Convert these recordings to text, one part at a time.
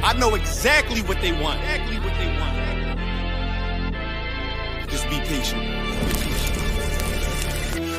I know exactly what they want. Just be patient.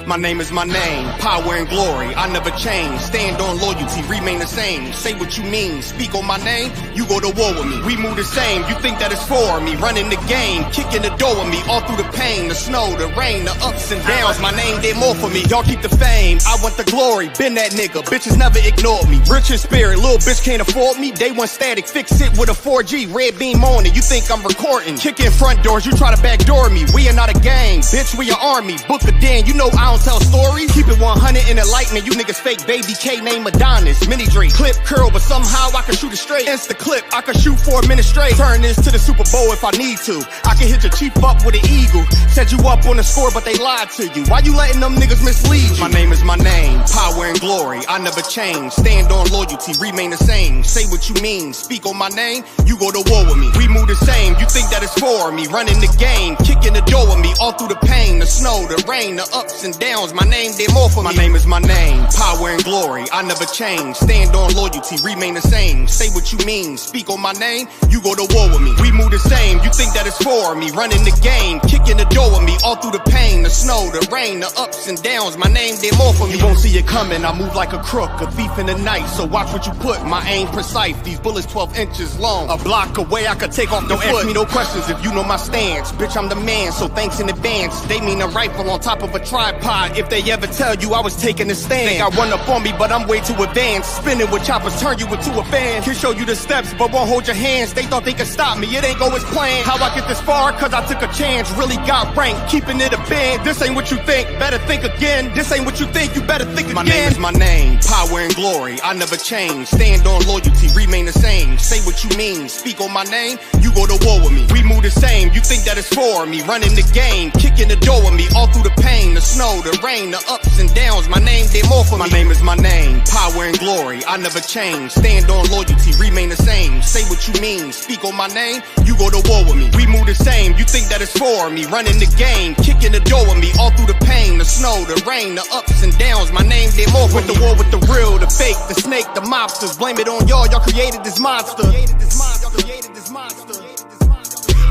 My name is my name, power and glory, I never change. Stand on loyalty, remain the same. Say what you mean, speak on my name, you go to war with me. We move the same, you think that it's for me. Running the game, kicking the door with me. All through the pain, the snow, the rain, the ups and downs. My name did more for me, y'all keep the fame. I want the glory, been that nigga, bitches never ignored me. Rich in spirit, little bitch can't afford me. Day one static, fix it with a 4G. Red beam on it, you think I'm recording. Kicking front doors, you try to backdoor me. We are not a gang, bitch, we an army. Book a den, you know I don't tell stories. Keep it 100 in the light, man. You niggas fake baby K name Adonis. Mini Drake, clip curl, but somehow I can shoot it straight. Insta clip, I can shoot for a minute straight. Turn this to the Super Bowl if I need to. I can hit your chief up with an eagle. Set you up on the score, but they lied to you. Why you letting them niggas mislead you? My name is my name, power and glory, I never change. Stand on loyalty, remain the same. Say what you mean, speak on my name, you go to war with me. We move the same, you think that it's for me. Running the game, kicking the door with me. All through the pain, the snow, the rain, the ups and downs. My name did more for me. My name is my name, power and glory, I never change. Stand on loyalty, remain the same. Say what you mean, speak on my name, you go to war with me. We move the same, you think that it's for me. Running the game, kicking the door with me. All through the pain, the snow, the rain, the ups and downs. My name did more for me. You won't see it coming, I move like a crook, a thief in the night. So watch what you put, my aim precise. These bullets 12 inches long, a block away I could take off the foot. Don't ask me no questions if you know my stance. Bitch, I'm the man, so thanks in advance. They mean a rifle on top of a tripod. If they ever tell you I was taking a stand, think I run up on me, but I'm way too advanced. Spinning with choppers, turn you into a fan. Can show you the steps, but won't hold your hands. They thought they could stop me, it ain't go as planned. How I get this far? Cause I took a chance. Really got ranked, keeping it a band. This ain't what you think, better think again. This ain't what you think, you better think again. My name is my name, power and glory, I never change. Stand on loyalty, remain the same. Say what you mean, speak on my name, you go to war with me. We move the same, you think that it's for me. Running the game, kicking the door with me. All through the pain, the snow, the rain, the ups and downs. My name did more for me. My name is my name, power and glory, I never change. Stand on loyalty, remain the same. Say what you mean, speak on my name, you go to war with me. We move the same, you think that it's for me. Running the game, kicking the door with me. All through the pain, the snow, the rain, the ups and downs. My name did more for me. Went to war with the real, the fake, the snake, the mobsters. Blame it on y'all, y'all created this monster.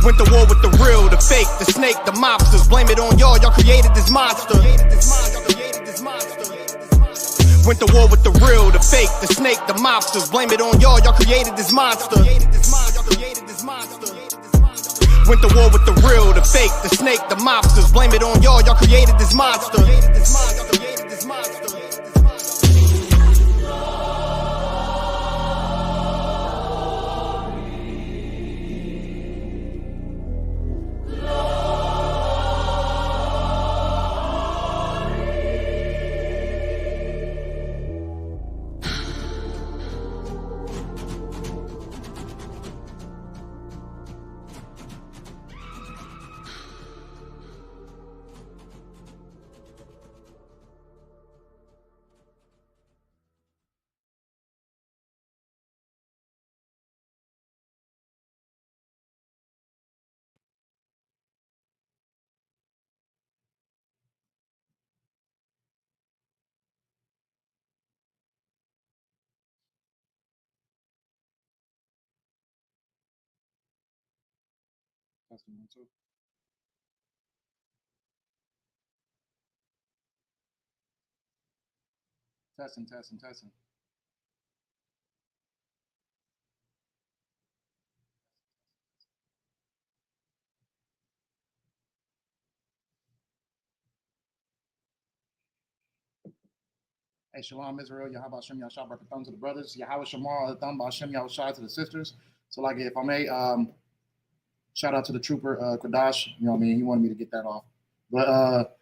Went to war with the real, the fake, the snake, the mobsters. Blame it on y'all, y'all created this monster. Went to war with the real, the fake, the snake, the mobsters. Blame it on y'all, y'all created this monster. Went to war with the real, the fake, the snake, the mobsters. Blame it on y'all, y'all created this monster. Testing 1 2. Testing. Hey, Shalom Israel, Yahweh Shem Yahshua brought the thumb to the brothers. Yahweh Shamar, the thumb by Shem Yahshua to the sisters. So, like, if I may, shout out to the trooper, Kodash. You know what I mean? He wanted me to get that off. But,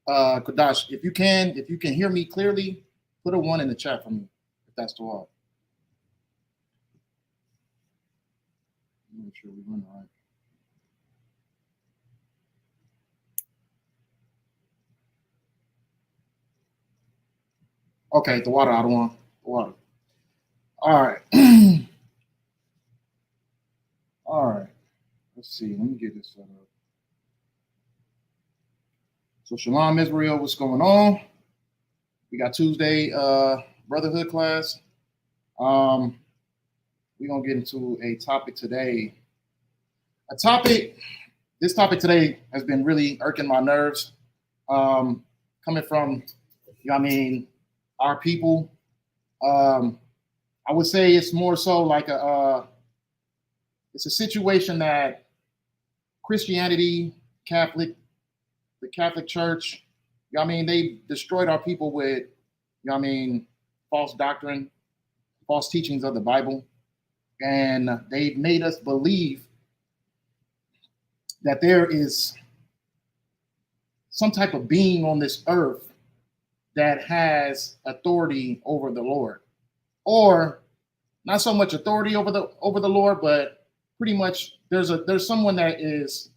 Kodash, if you can hear me clearly, put a 1 in the chat for me, if that's too hard. Make sure we run all right. Okay, the water out of one. The water. All right. All right. Let's see. Let me get this set up. So Shalom Israel, what's going on? We got Tuesday Brotherhood class. we're gonna get into a topic today. This topic today has been really irking my nerves. Coming from, our people. I would say it's more so like it's a situation that Christianity, the Catholic Church, they destroyed our people with, false doctrine, false teachings of the Bible. And they've made us believe that there is some type of being on this earth that has authority over the Lord, or not so much authority over the Lord, but pretty much there's someone that is,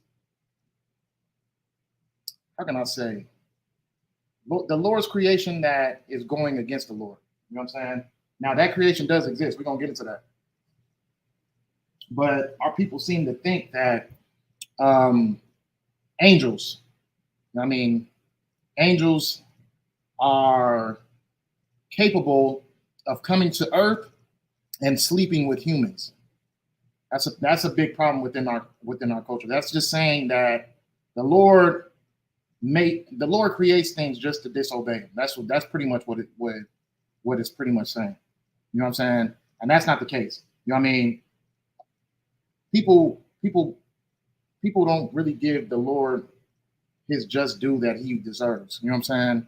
how can I say, the Lord's creation that is going against the Lord. You know what I'm saying? Now that creation does exist. We're gonna get into that. But our people seem to think that angels, angels are capable of coming to earth and sleeping with humans. That's a big problem within our culture. That's just saying that the Lord creates things just to disobey him. That's pretty much what it's pretty much saying. You know what I'm saying? And that's not the case. You know what I mean? People don't really give the Lord his just due that he deserves. You know what I'm saying?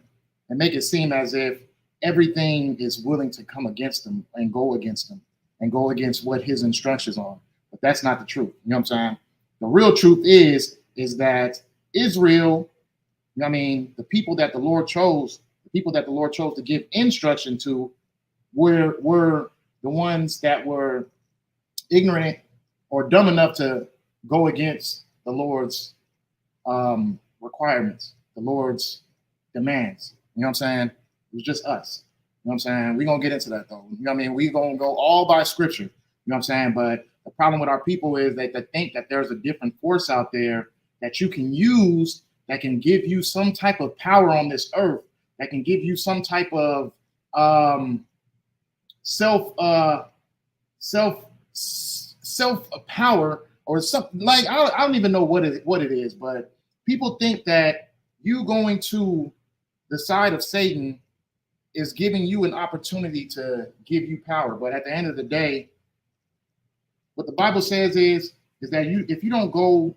And make it seem as if everything is willing to come against him and go against him and go against what his instructions are. But that's not the truth. You know what I'm saying? The real truth is that Israel, the people that the Lord chose to give instruction to were the ones that were ignorant or dumb enough to go against the Lord's requirements, the Lord's demands. You know what I'm saying? It was just us. You know what I'm saying? We're going to get into that, though. You know what I mean? We're going to go all by scripture. You know what I'm saying? But the problem with our people is that they think that there's a different force out there that you can use that can give you some type of power on this earth, that can give you some type of self power or something. Like I don't even know what it is, but people think that you going to the side of Satan is giving you an opportunity to give you power. But at the end of the day, what the Bible says is that if you don't go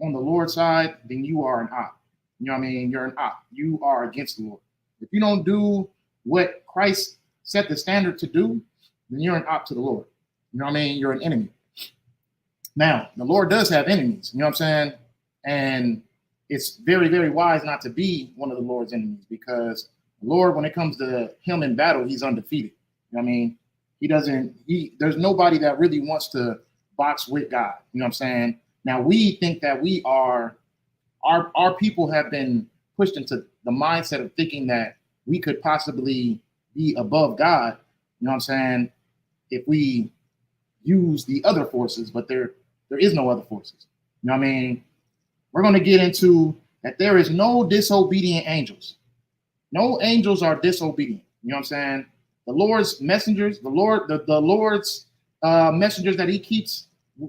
on the Lord's side, then you are an op. You know what I mean? You're an op. You are against the Lord. If you don't do what Christ set the standard to do, then you're an op to the Lord. You know what I mean? You're an enemy. Now, the Lord does have enemies. You know what I'm saying? And it's very, very wise not to be one of the Lord's enemies, because the Lord, when it comes to him in battle, he's undefeated. You know what I mean? There's nobody that really wants to box with God. You know what I'm saying? Now, we think that our people have been pushed into the mindset of thinking that we could possibly be above God. You know what I'm saying? If we use the other forces, but there is no other forces. You know what I mean? We're going to get into that there is no disobedient angels. No angels are disobedient. You know what I'm saying? The Lord's messengers, the Lord's messengers that he keeps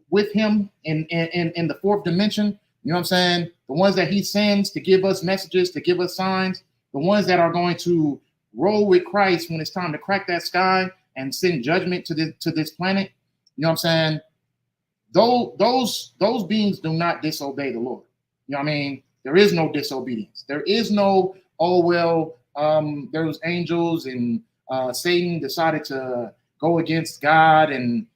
with him in the fourth dimension. You know what I'm saying? The ones that he sends to give us messages, to give us signs, the ones that are going to roll with Christ when it's time to crack that sky and send judgment to this planet. You know what I'm saying? Those beings do not disobey the Lord. You know what I mean? There is no disobedience. There is no, there was angels and Satan decided to go against God and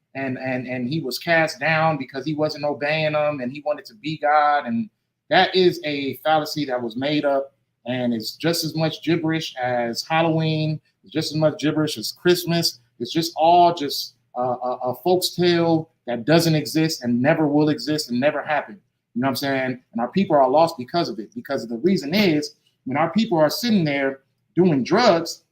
he was cast down because he wasn't obeying them and he wanted to be God. And that is a fallacy that was made up, and it's just as much gibberish as Halloween. It's just as much gibberish as Christmas. It's just all just a folk's tale that doesn't exist and never will exist and never happen. You know what I'm saying? And our people are lost because of it. Because the reason is, when our people are sitting there doing drugs,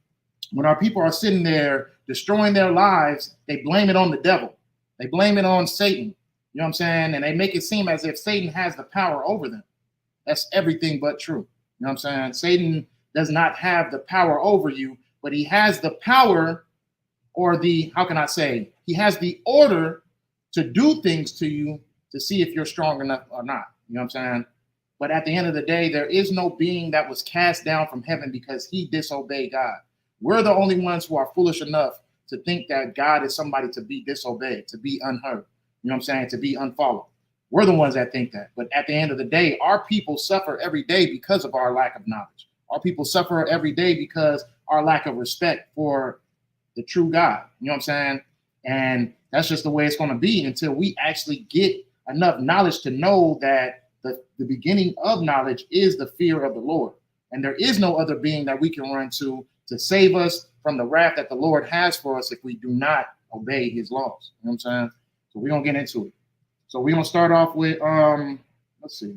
when our people are sitting there destroying their lives, they blame it on the devil. They blame it on Satan. You know what I'm saying? And they make it seem as if Satan has the power over them. That's everything but true. You know what I'm saying? Satan does not have the power over you, but he has the power or the, how can I say, he has the order to do things to you to see if you're strong enough or not. You know what I'm saying? But at the end of the day, there is no being that was cast down from heaven because he disobeyed God. We're the only ones who are foolish enough to think that God is somebody to be disobeyed, to be unheard. You know what I'm saying? To be unfollowed. We're the ones that think that. But at the end of the day, our people suffer every day because of our lack of knowledge. Our people suffer every day because our lack of respect for the true God. You know what I'm saying? And that's just the way it's going to be until we actually get enough knowledge to know that the beginning of knowledge is the fear of the Lord. And there is no other being that we can run to save us from the wrath that the Lord has for us if we do not obey his laws. You know what I'm saying? So we're going to get into it. So we're going to start off with, let's see.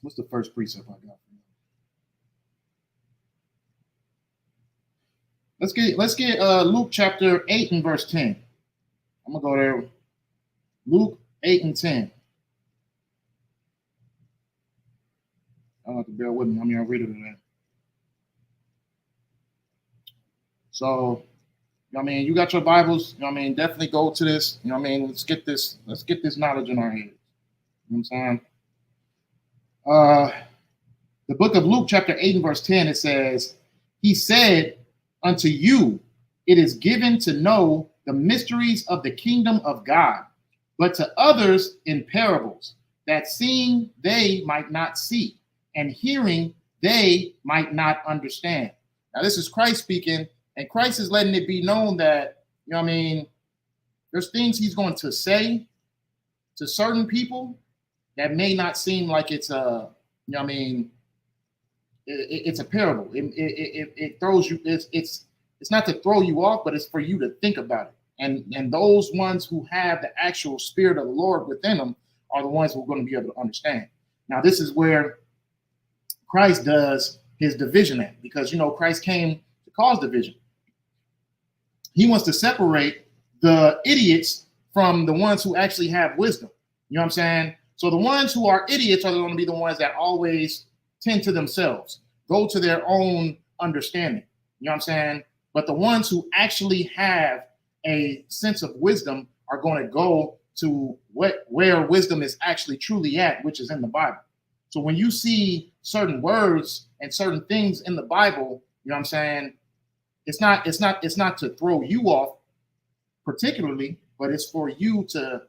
What's the first precept I got? Let's get Luke chapter 8 and verse 10. I'm going to go there. Luke 8 and 10. I don't have to bear with me. I'll read it in. So, you know what I mean? You got your Bibles. You know what I mean? Definitely go to this. You know what I mean? Let's get this knowledge in our heads. You know what I'm saying? The book of Luke, chapter 8 and verse 10, it says, he said unto you, it is given to know the mysteries of the kingdom of God, but to others in parables, that seeing they might not see, and hearing they might not understand. Now, this is Christ speaking, and Christ is letting it be known that, you know what I mean, there's things he's going to say to certain people that may not seem like it's a, you know what I mean, it's a parable. It throws you, it's not to throw you off, but it's for you to think about it. And those ones who have the actual spirit of the Lord within them are the ones who are going to be able to understand. Now, this is where Christ does his division at, because, you know, Christ came to cause division. He wants to separate the idiots from the ones who actually have wisdom. You know what I'm saying? So the ones who are idiots are going to be the ones that always tend to themselves, go to their own understanding. You know what I'm saying? But the ones who actually have a sense of wisdom are going to go to where wisdom is actually truly at, which is in the Bible. So when you see certain words and certain things in the Bible, you know what I'm saying? It's not to throw you off particularly, but it's for you to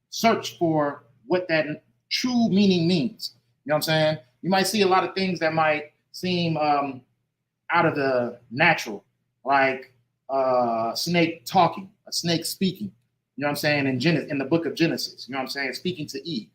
search for what that true meaning means. You know what I'm saying? You might see a lot of things that might seem out of the natural, like a snake talking, a snake speaking. You know what I'm saying? In the book of Genesis, you know what I'm saying? Speaking to Eve.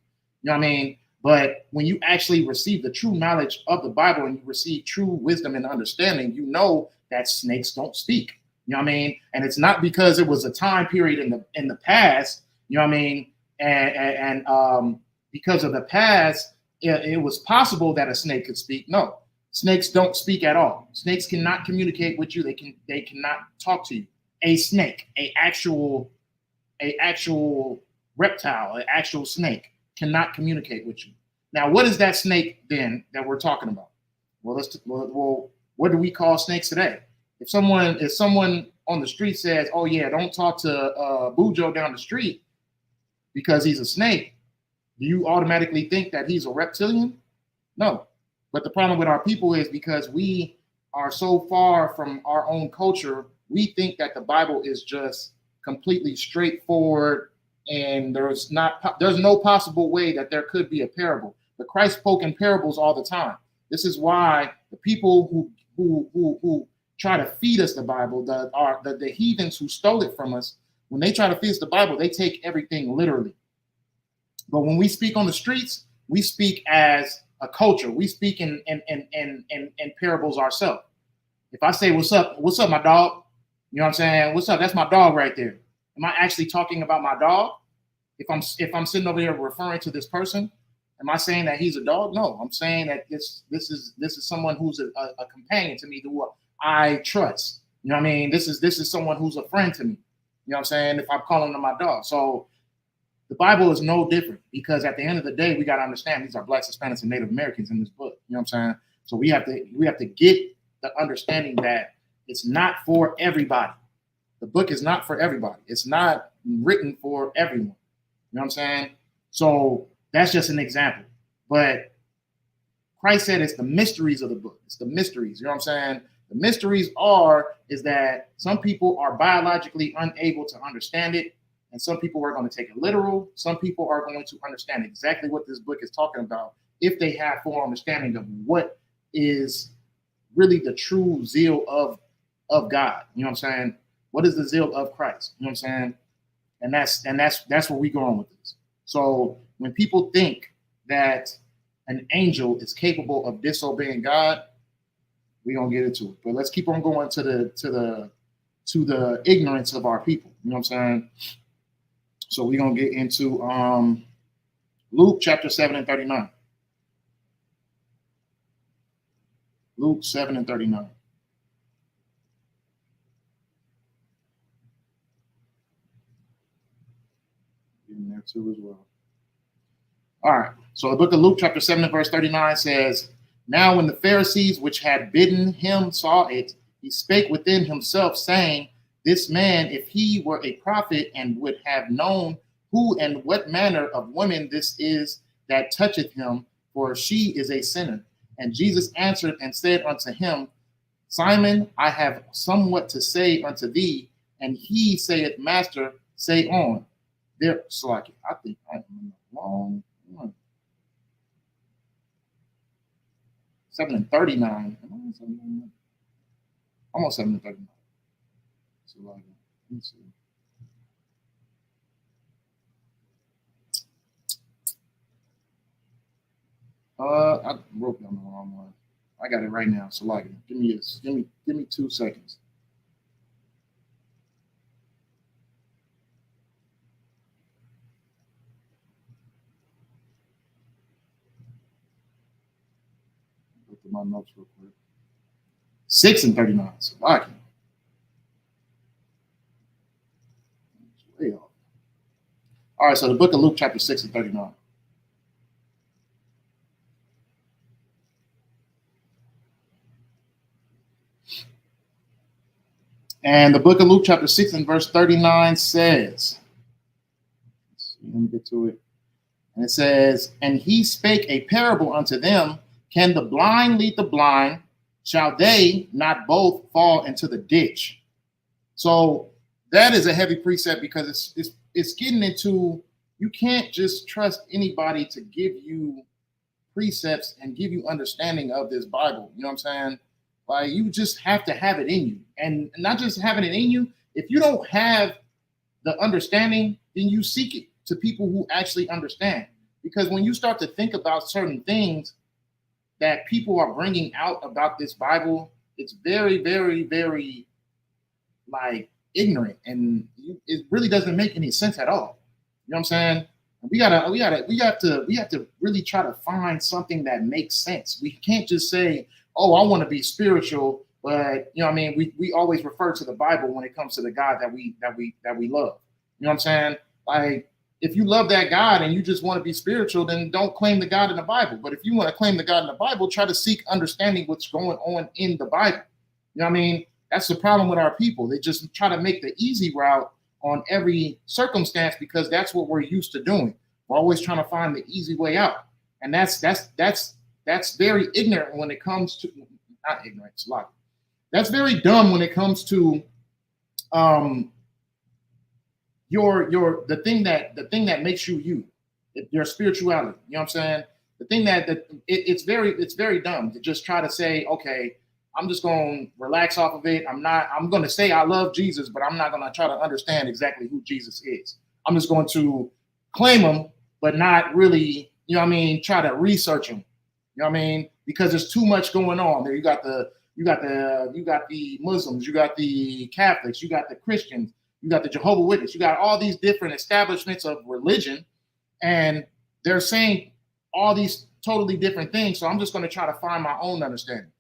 You know what I mean? But when you actually receive the true knowledge of the Bible and you receive true wisdom and understanding, you know that snakes don't speak. You know what I mean? And it's not because it was a time period in the past, you know what I mean? And because of the past, it was possible that a snake could speak. No, snakes don't speak at all. Snakes cannot communicate with you. They cannot talk to you. A snake, a actual reptile, an actual snake cannot communicate with you. Now, what is that snake then that we're talking about? Well, what do we call snakes today? If someone on the street says, "Oh yeah, don't talk to Bujo down the street because he's a snake," do you automatically think that he's a reptilian? No. But the problem with our people is because we are so far from our own culture, we think that the Bible is just completely straightforward, and there's no possible way that there could be a parable. But Christ spoke in parables all the time. This is why the people who try to feed us the Bible, the heathens who stole it from us, when they try to feed us the Bible, they take everything literally. But when we speak on the streets, we speak as a culture. We speak in parables ourselves. If I say, what's up, my dog? You know what I'm saying? What's up? That's my dog right there. Am I actually talking about my dog? If I'm sitting over here referring to this person, am I saying that he's a dog? No, I'm saying that this is someone who's a companion to me, who I trust. You know what I mean? This is someone who's a friend to me. You know what I'm saying? If I'm calling them my dog. So the Bible is no different, because at the end of the day, we got to understand these are Blacks, Hispanics, and Native Americans in this book. You know what I'm saying? So we have to get the understanding that it's not for everybody. The book is not for everybody. It's not written for everyone. You know what I'm saying? So that's just an example. But Christ said it's the mysteries of the book. It's the mysteries. You know what I'm saying? The mysteries is that some people are biologically unable to understand it, and some people are going to take it literal. Some people are going to understand exactly what this book is talking about if they have full understanding of what is really the true zeal of God. You know what I'm saying? What is the zeal of Christ? You know what I'm saying? And that's where we go on with this. So when people think that an angel is capable of disobeying God, we're gonna get into it. But let's keep on going to the ignorance of our people. You know what I'm saying? So we're gonna get into Luke chapter 7 and 39. Luke 7 and 39. In there too as well. All right. So the book of Luke chapter 7 and verse 39 says, "Now when the Pharisees which had bidden him saw it, he spake within himself, saying, This man, if he were a prophet, and would have known who and what manner of woman this is that toucheth him, for she is a sinner. And Jesus answered and said unto him, Simon, I have somewhat to say unto thee. And he saith, Master, say on." There, so I think I'm in the wrong one. 7 and 39. Almost 7 and 39. So let me see. I wrote down the wrong one. I got it right now. So like, give me 2 seconds. Look at my notes real quick. 6 and 39. So like, way off. All right. So the book of Luke, chapter 6 and 39. And the book of Luke, chapter 6 and verse 39 says, let me get to it. And it says, "And he spake a parable unto them, Can the blind lead the blind? Shall they not both fall into the ditch?" So that is a heavy precept, because it's getting into, you can't just trust anybody to give you precepts and give you understanding of this Bible. You know what I'm saying? Like, you just have to have it in you, and not just having it in you. If you don't have the understanding, then you seek it to people who actually understand. Because when you start to think about certain things that people are bringing out about this Bible, it's very, very, very like ignorant, and it really doesn't make any sense at all. You know what I'm saying? We have to really try to find something that makes sense. We can't just say, "Oh, I want to be spiritual," but you know what I mean, we always refer to the Bible when it comes to the God that we love. You know what I'm saying? Like, if you love that God and you just want to be spiritual, then don't claim the God in the Bible. But if you want to claim the God in the Bible, try to seek understanding what's going on in the Bible. You know what I mean? That's the problem with our people. They just try to make the easy route on every circumstance, because that's what we're used to doing. We're always trying to find the easy way out. And that's very ignorant when it comes to, not ignorant, it's a lot. That's very dumb when it comes to the thing that makes you, your spirituality. You know what I'm saying? The thing it's very dumb to just try to say, okay, I'm just going to relax off of it. I'm going to say I love Jesus, but I'm not going to try to understand exactly who Jesus is. I'm just going to claim him, but not really, you know what I mean, try to research him. You know what I mean? Because there's too much going on there. You got the Muslims, you got the Catholics, you got the Christians, you got the Jehovah's Witnesses, you got all these different establishments of religion, and they're saying all these totally different things. So I'm just going to try to find my own understanding.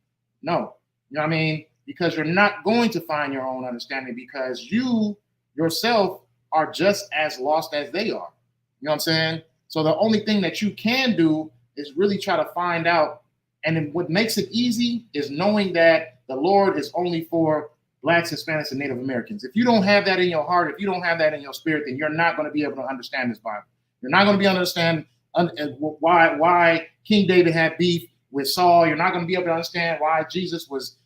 No, you know what I mean? Because you're not going to find your own understanding, because you yourself are just as lost as they are. You know what I'm saying? So the only thing that you can do is really try to find out. And then what makes it easy is knowing that the Lord is only for Blacks, Hispanics, and Native Americans. If you don't have that in your heart, if you don't have that in your spirit, then you're not going to be able to understand this Bible. You're not going to be able to understand why King David had beef with Saul. You're not going to be able to understand why Jesus was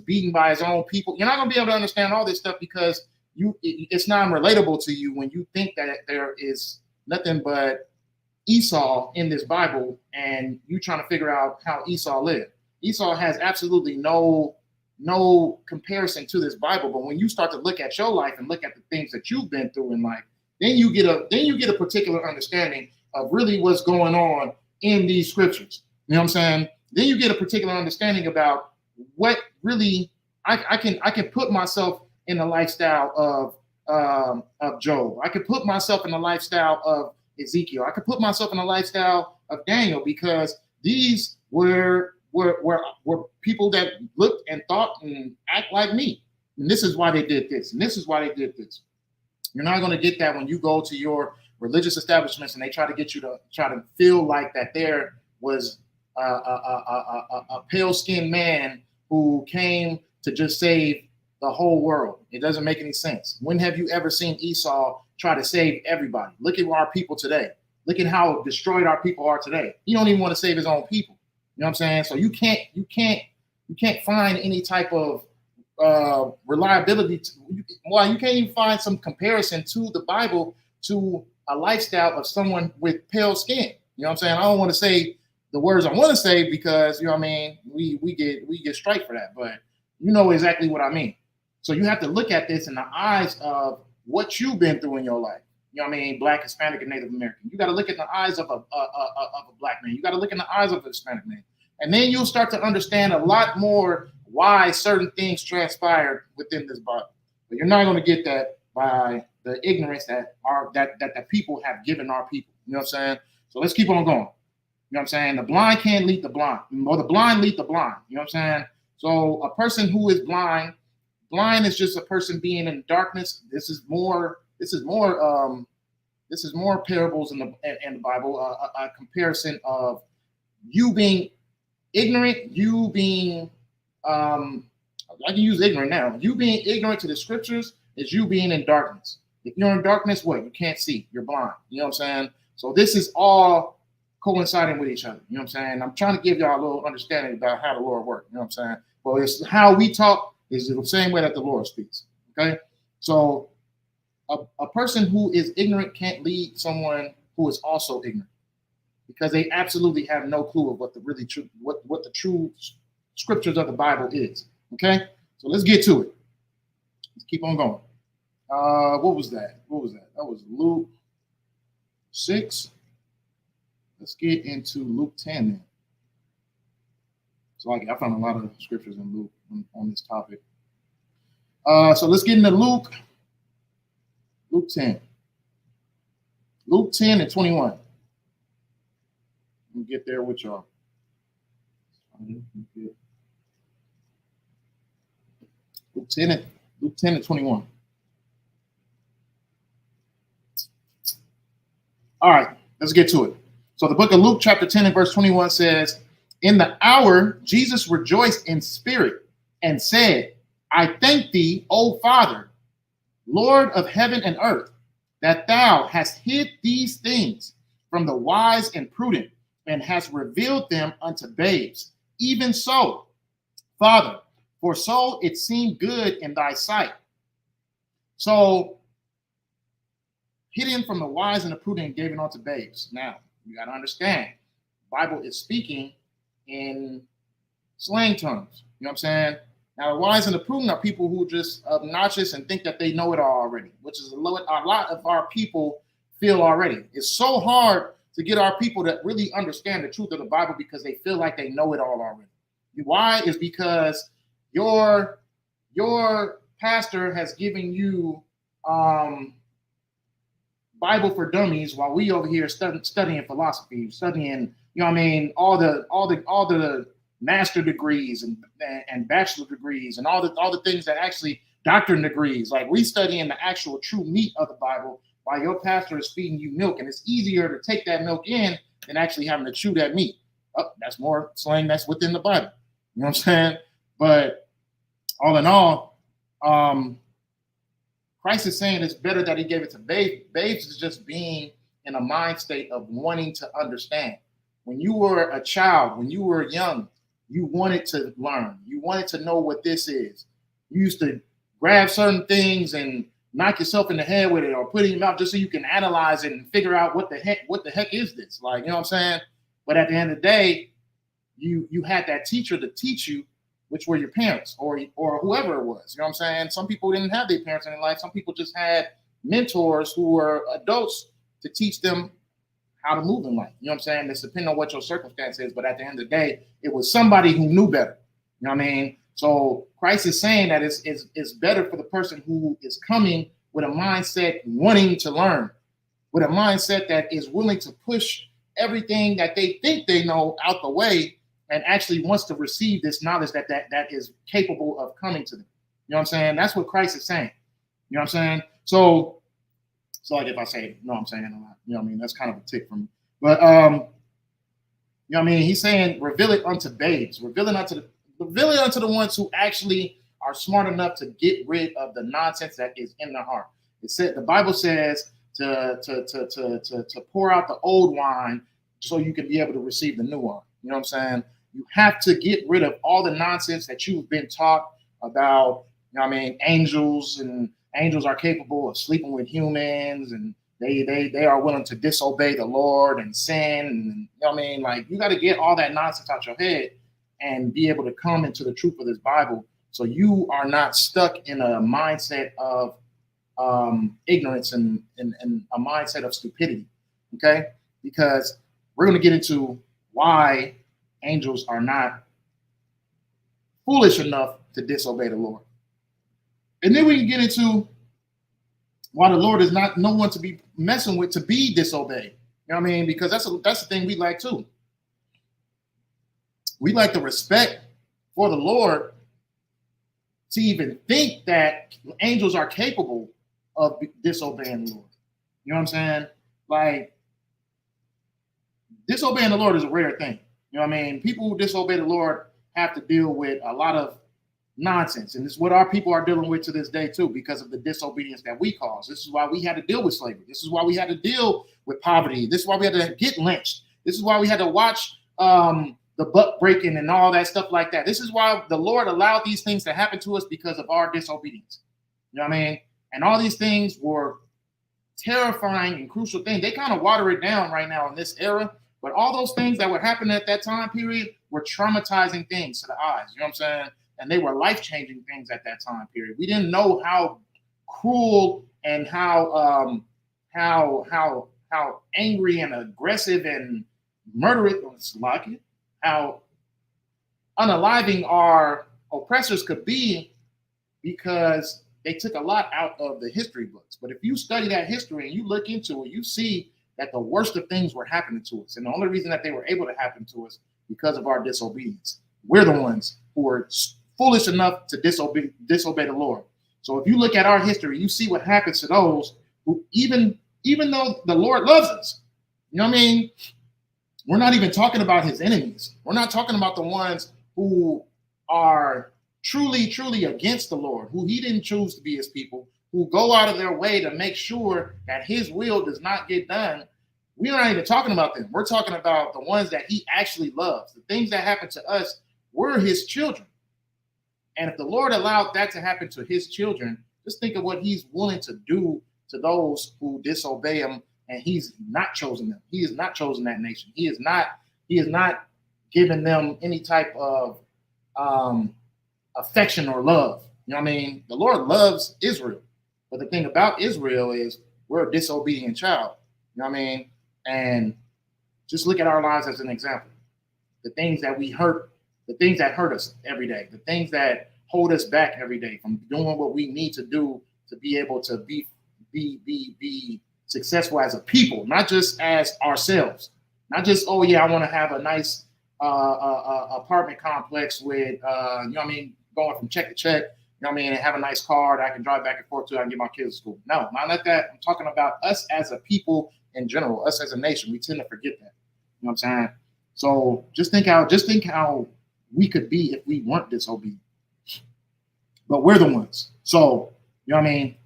beaten by his own people. You're not going to be able to understand all this stuff because it's not relatable to you when you think that there is nothing but Esau in this Bible and you trying to figure out how Esau lived. Esau has absolutely no comparison to this Bible. But when you start to look at your life and look at the things that you've been through in life, then you get a particular understanding of really what's going on in these scriptures. You know what I'm saying? Then you get a particular understanding about what really I can put myself in the lifestyle of Job. I could put myself in the lifestyle of Ezekiel. I could put myself in the lifestyle of Daniel because these were people that looked and thought and act like me. And this is why they did this. And this is why they did this. You're not going to get that when you go to your religious establishments and they try to get you to try to feel like that there was a pale-skinned man who came to just save the whole world. It doesn't make any sense. When have you ever seen Esau try to save everybody? Look at our people today. Look at how destroyed our people are today. He don't even want to save his own people. You know what I'm saying? So you can't find any type of reliability. You can't even find some comparison to the Bible to a lifestyle of someone with pale skin. You know what I'm saying? I don't want to say the words I want to say because, you know what I mean, we get strike for that, but you know exactly what I mean. So you have to look at this in the eyes of what you've been through in your life. You know what I mean? Black, Hispanic, and Native American. You got to look at the eyes of a black man. You got to look in the eyes of a Hispanic man. And then you'll start to understand a lot more why certain things transpired within this Bible. But you're not going to get that by the ignorance that the people have given our people. You know what I'm saying? So let's keep on going. You know what I'm saying? The blind can't lead the blind, or the blind lead the blind. You know what I'm saying? So a person who is blind is just a person being in darkness. This is more parables in the Bible. A comparison of you being ignorant, you being I can use ignorant now. You being ignorant to the scriptures is you being in darkness. If you're in darkness, what? You can't see. You're blind. You know what I'm saying? So this is all coinciding with each other. You know what I'm saying? I'm trying to give y'all a little understanding about how the Lord works. You know what I'm saying? But it's how we talk is the same way that the Lord speaks. Okay? So a person who is ignorant can't lead someone who is also ignorant because they absolutely have no clue of what the true scriptures of the Bible is. Okay? So let's get to it. Let's keep on going. What was that? That was Luke 6. Let's get into Luke 10 then. So I found a lot of scriptures in Luke on this topic. So let's get into Luke 10. Luke 10 and 21. Let me get there with y'all. Luke 10 and 21. All right, let's get to it. So the book of Luke chapter 10 and verse 21 says, "In the hour Jesus rejoiced in spirit and said, I thank thee, O Father, Lord of heaven and earth, that thou hast hid these things from the wise and prudent and hast revealed them unto babes. Even so, Father, for so it seemed good in thy sight." So hidden from the wise and the prudent and gave it unto babes. Now, you got to understand, the Bible is speaking in slang terms. You know what I'm saying? Now, the wise and the prudent are people who are just obnoxious and think that they know it all already, which is a lot of our people feel already. It's so hard to get our people to really understand the truth of the Bible because they feel like they know it all already. Why? Is because your pastor has given you Bible for dummies while we over here studying philosophy, studying, you know what I mean, all the master degrees and bachelor degrees and all the things that actually doctorate degrees. Like we studying the actual true meat of the Bible while your pastor is feeding you milk, and it's easier to take that milk in than actually having to chew that meat. Oh, that's more slang that's within the Bible. You know what I'm saying? But all in all, Christ is saying it's better that he gave it to babes. Babes is just being in a mind state of wanting to understand. When you were a child, when you were young, you wanted to learn. You wanted to know what this is. You used to grab certain things and knock yourself in the head with it or put it in your mouth just so you can analyze it and figure out what the heck is this? Like, you know what I'm saying? But at the end of the day, you had that teacher to teach you, which were your parents or whoever it was. You know what I'm saying? Some people didn't have their parents in their life. Some people just had mentors who were adults to teach them how to move in life. You know what I'm saying? It's depending on what your circumstance is, but at the end of the day, it was somebody who knew better. You know what I mean? So Christ is saying that it's better for the person who is coming with a mindset wanting to learn, with a mindset that is willing to push everything that they think they know out the way and actually wants to receive this knowledge that is capable of coming to them. You know what I'm saying? That's what Christ is saying. You know what I'm saying? So like if I say, no, I'm saying a lot. You know what I mean? That's kind of a tick for me. But you know what I mean? He's saying, reveal it unto babes, reveal it unto the ones who actually are smart enough to get rid of the nonsense that is in their heart. It said the Bible says to pour out the old wine so you can be able to receive the new wine. You know what I'm saying? You have to get rid of all the nonsense that you've been taught about, you know what I mean, angels are capable of sleeping with humans and they are willing to disobey the Lord and sin. And you know what I mean? Like, you got to get all that nonsense out your head and be able to come into the truth of this Bible so you are not stuck in a mindset of ignorance and a mindset of stupidity. Okay? Because we're going to get into why angels are not foolish enough to disobey the Lord. And then we can get into why the Lord is not no one to be messing with to be disobeyed. You know what I mean? Because that's the thing we like too. We like the respect for the Lord to even think that angels are capable of disobeying the Lord. You know what I'm saying? Like, disobeying the Lord is a rare thing. You know what I mean? People who disobey the Lord have to deal with a lot of nonsense. And it's what our people are dealing with to this day too, because of the disobedience that we cause. This is why we had to deal with slavery. This is why we had to deal with poverty. This is why we had to get lynched. This is why we had to watch the buck breaking and all that stuff like that. This is why the Lord allowed these things to happen to us, because of our disobedience. You know what I mean? And all these things were terrifying and crucial things. They kind of water it down right now in this era, but all those things that were happening at that time period were traumatizing things to the eyes. You know what I'm saying? And they were life-changing things at that time period. We didn't know how cruel and how angry and aggressive and murderous, like it, how unaliving our oppressors could be, because they took a lot out of the history books. But if you study that history and you look into it, you see that the worst of things were happening to us. And the only reason that they were able to happen to us because of our disobedience. We're the ones who were foolish enough to disobey the Lord. So if you look at our history, you see what happens to those who, even though the Lord loves us, you know what I mean? We're not even talking about his enemies. We're not talking about the ones who are truly, truly against the Lord, who he didn't choose to be his people, who go out of their way to make sure that his will does not get done. We're not even talking about them. We're talking about the ones that he actually loves. The things that happen to us, we're his children. And if the Lord allowed that to happen to his children, just think of what he's willing to do to those who disobey him, and he's not chosen them. He has not chosen that nation. He is not given them any type of affection or love. You know what I mean? The Lord loves Israel. But the thing about Israel is we're a disobedient child. You know what I mean? And just look at our lives as an example. The things that we hurt, the things that hurt us every day, the things that hold us back every day from doing what we need to do to be able to be successful as a people, not just as ourselves. Not just, oh yeah, I want to have a nice apartment complex with, you know what I mean, going from check to check, you know what I mean, and have a nice car that I can drive back and forth to, I can get my kids to school. No, not like that. I'm talking about us as a people in general, us as a nation. We tend to forget that. You know what I'm saying? So just think how we could be if we weren't disobedient. but we're the ones. So, you know what I mean?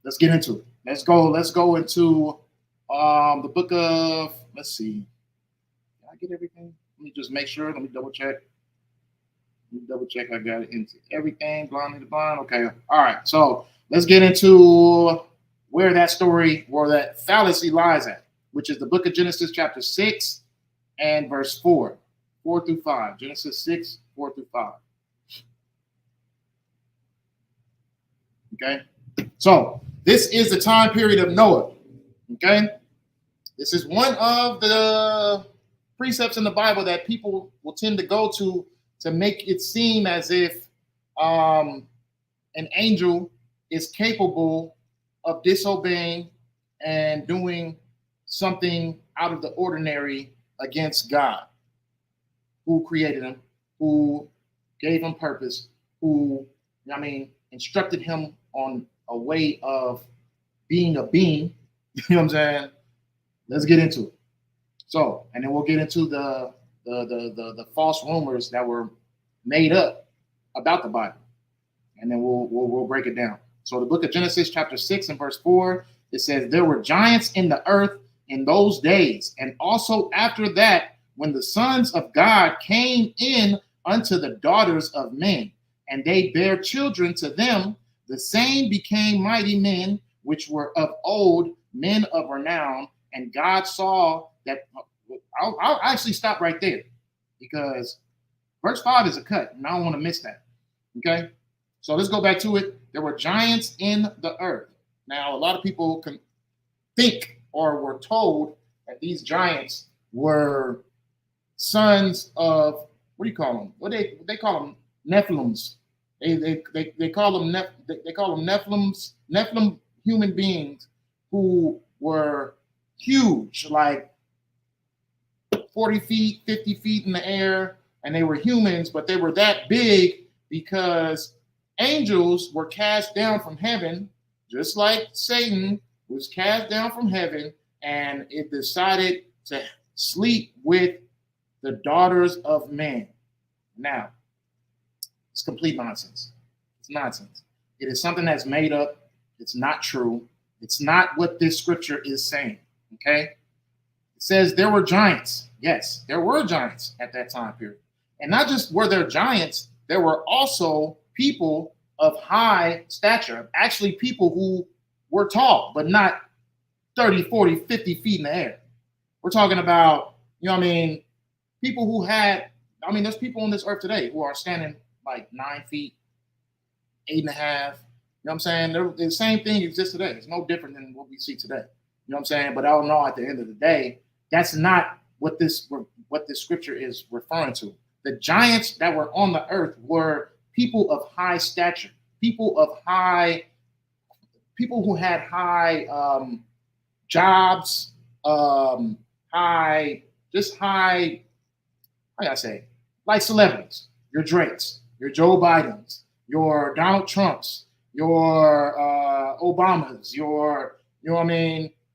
Let's get into it. Let's go into the book of, let's see. Did I get everything? Let me just make sure. Let me double check. I got it into everything. Blind to the blind. Okay. All right. So let's get into where that story, where that fallacy lies at, which is the book of Genesis chapter 6 and verse 4 through 5. Genesis 6, 4 through 5. Okay. So this is the time period of Noah. Okay. This is one of the precepts in the Bible that people will tend to go to make it seem as if an angel is capable of disobeying and doing something out of the ordinary against God, who created him, who gave him purpose, who, instructed him on a way of being a being. You know what I'm saying? Let's get into it. So, and then we'll get into the false rumors that were made up about the Bible, and then we'll break it down. So the book of Genesis chapter 6 and verse 4, it says, there were giants in the earth in those days, and also after that, when the sons of God came in unto the daughters of men, and they bare children to them, the same became mighty men, which were of old, men of renown, and God saw that. I'll actually stop right there, because verse 5 is a cut, and I don't want to miss that. Okay, so let's go back to it. There were giants in the earth. Now, a lot of people can think or were told that these giants were sons of, what do you call them? What they call them? Nephilims. They call them Nephilim human beings who were huge, like 40 feet, 50 feet in the air, and they were humans, but they were that big because angels were cast down from heaven, just like Satan was cast down from heaven, and it decided to sleep with the daughters of men. Now, it's complete nonsense. It's nonsense. It is something that's made up. It's not true. It's not what this scripture is saying, okay? It says there were giants. Yes, there were giants at that time period. And not just were there giants, there were also people of high stature, actually people who were tall, but not 30, 40, 50 feet in the air. We're talking about, people who had, there's people on this earth today who are standing like 9 feet, 8.5. You know what I'm saying? The same thing exists today. It's no different than what we see today. You know what I'm saying? But I don't know, at the end of the day, that's not what this scripture is referring to. The giants that were on the earth were people of high stature, people who had high jobs, high, like celebrities, your Drakes, your Joe Bidens, your Donald Trumps, your Obamas,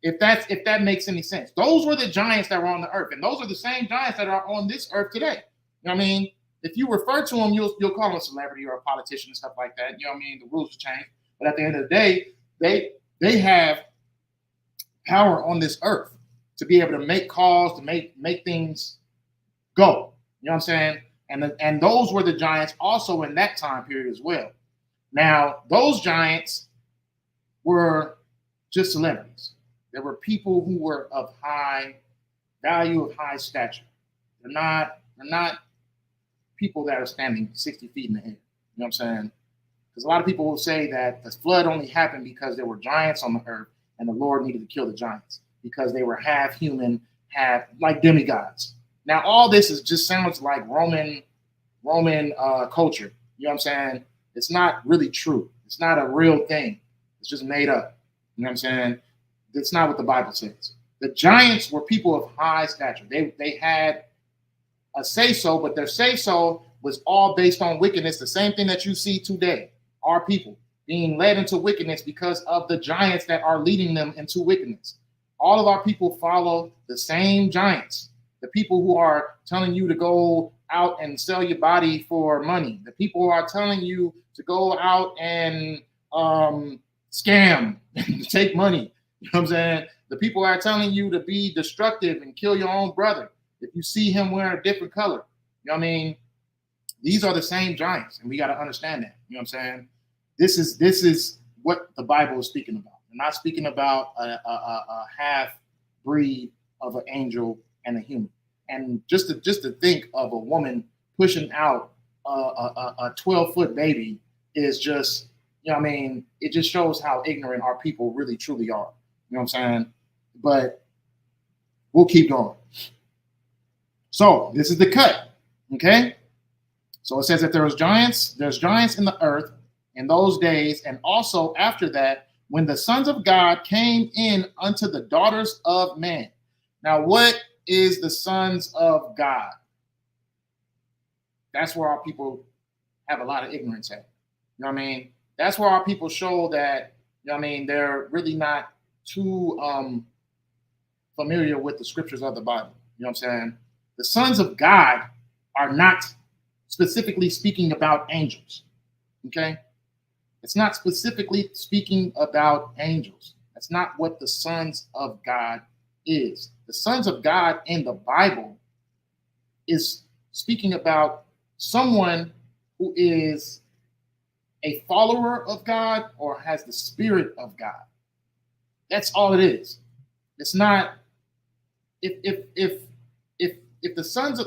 if that makes any sense. Those were the giants that were on the earth, and those are the same giants that are on this earth today. You know what I mean? If you refer to them, you'll call them a celebrity or a politician and stuff like that. You know what I mean? The rules have changed. But at the end of the day, they have power on this earth to be able to make calls, to make things go. You know what I'm saying? And those were the giants also in that time period as well. Now, those giants were just celebrities. There were people who were of high value, of high stature. They're not people that are standing 60 feet in the air. You know what I'm saying? Because a lot of people will say that the flood only happened because there were giants on the earth and the Lord needed to kill the giants because they were half human, half like demigods. Now, all this just sounds like Roman culture. You know what I'm saying? It's not really true. It's not a real thing. It's just made up. You know what I'm saying? That's not what the Bible says. The giants were people of high stature. They had a say-so, but their say-so was all based on wickedness, the same thing that you see today. Our people being led into wickedness because of the giants that are leading them into wickedness. All of our people follow the same giants. The people who are telling you to go out and sell your body for money. The people who are telling you to go out and scam, take money. You know what I'm saying? The people are telling you to be destructive and kill your own brother if you see him wearing a different color. You know what I mean? These are the same giants, and we got to understand that. You know what I'm saying? This is what the Bible is speaking about. We're not speaking about a half breed of an angel and a human. And just to think of a woman pushing out a 12-foot baby is just, you know what I mean? It just shows how ignorant our people really truly are. You know what I'm saying? But we'll keep going. So this is the cut. Okay. So it says that there's giants in the earth in those days, and also after that, when the sons of God came in unto the daughters of men. Now, what is the sons of God? That's where our people have a lot of ignorance at. You know what I mean? That's where our people show that, you know what I mean, they're really not too familiar with the scriptures of the Bible. You know what I'm saying? The sons of God are not specifically speaking about angels. Okay? It's not specifically speaking about angels. That's not what the sons of God is. The sons of God in the Bible is speaking about someone who is a follower of God or has the spirit of God. That's all it is. It's not if the sons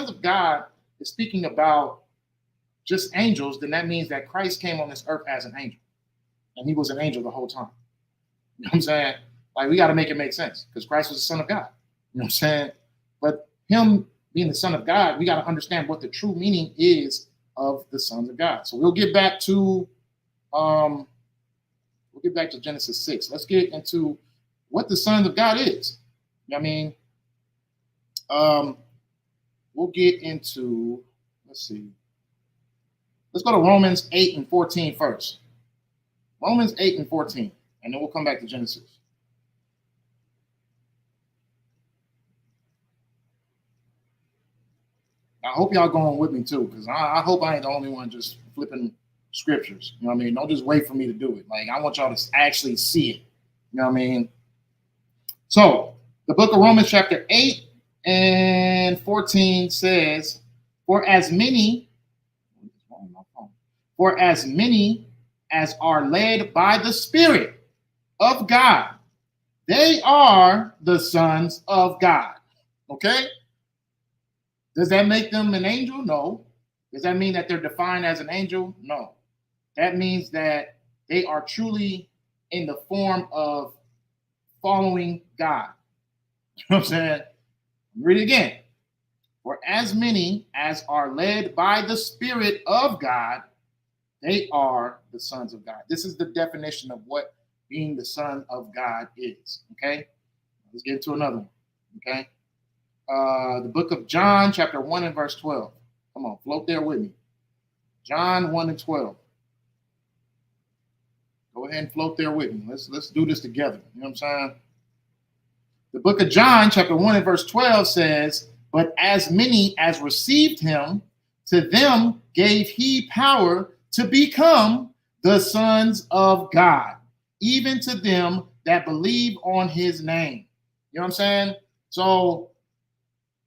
of God is speaking about just angels, then that means that Christ came on this earth as an angel, and he was an angel the whole time. You know what I'm saying? Like, we got to make it make sense, because Christ was the Son of God. You know what I'm saying? But him being the Son of God, we got to understand what the true meaning is of the sons of God. So we'll get back to Genesis 6. Let's get into what the sons of God is. You know what I mean? We'll get into, let's see. Let's go to Romans 8 and 14 first. Romans 8 and 14, and then we'll come back to Genesis. I hope y'all going with me too, because I hope I ain't the only one just flipping scriptures. You know what I mean? Don't just wait for me to do it. Like, I want y'all to actually see it. You know what I mean? So, the book of Romans chapter 8 and 14 says, For as many as are led by the Spirit of God, they are the sons of God. Okay? Does that make them an angel? No. Does that mean that they're defined as an angel? No. That means that they are truly in the form of following God. You know what I'm saying? Read it again. For as many as are led by the Spirit of God, they are the sons of God. This is the definition of what being the son of God is. Okay? Let's get into another one. Okay? The book of John, chapter 1 and verse 12. Come on, float there with me. John 1 and 12. Go ahead and float there with me. Let's do this together. You know what I'm saying? The book of John, chapter 1 and verse 12 says, But as many as received him, to them gave he power to become the sons of God, even to them that believe on his name. You know what I'm saying? So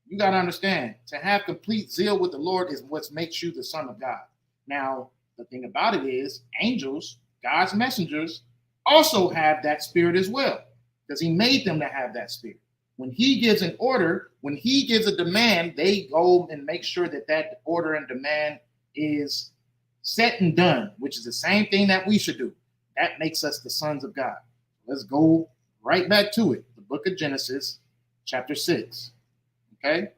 you got to understand, to have complete zeal with the Lord is what makes you the son of God. Now, the thing about it is, angels, God's messengers, also have that spirit as well, because he made them to have that spirit. When he gives an order, when he gives a demand, they go and make sure that that order and demand is set and done, which is the same thing that we should do. That makes us the sons of God. Let's go right back to it. The book of Genesis, chapter 6. Okay?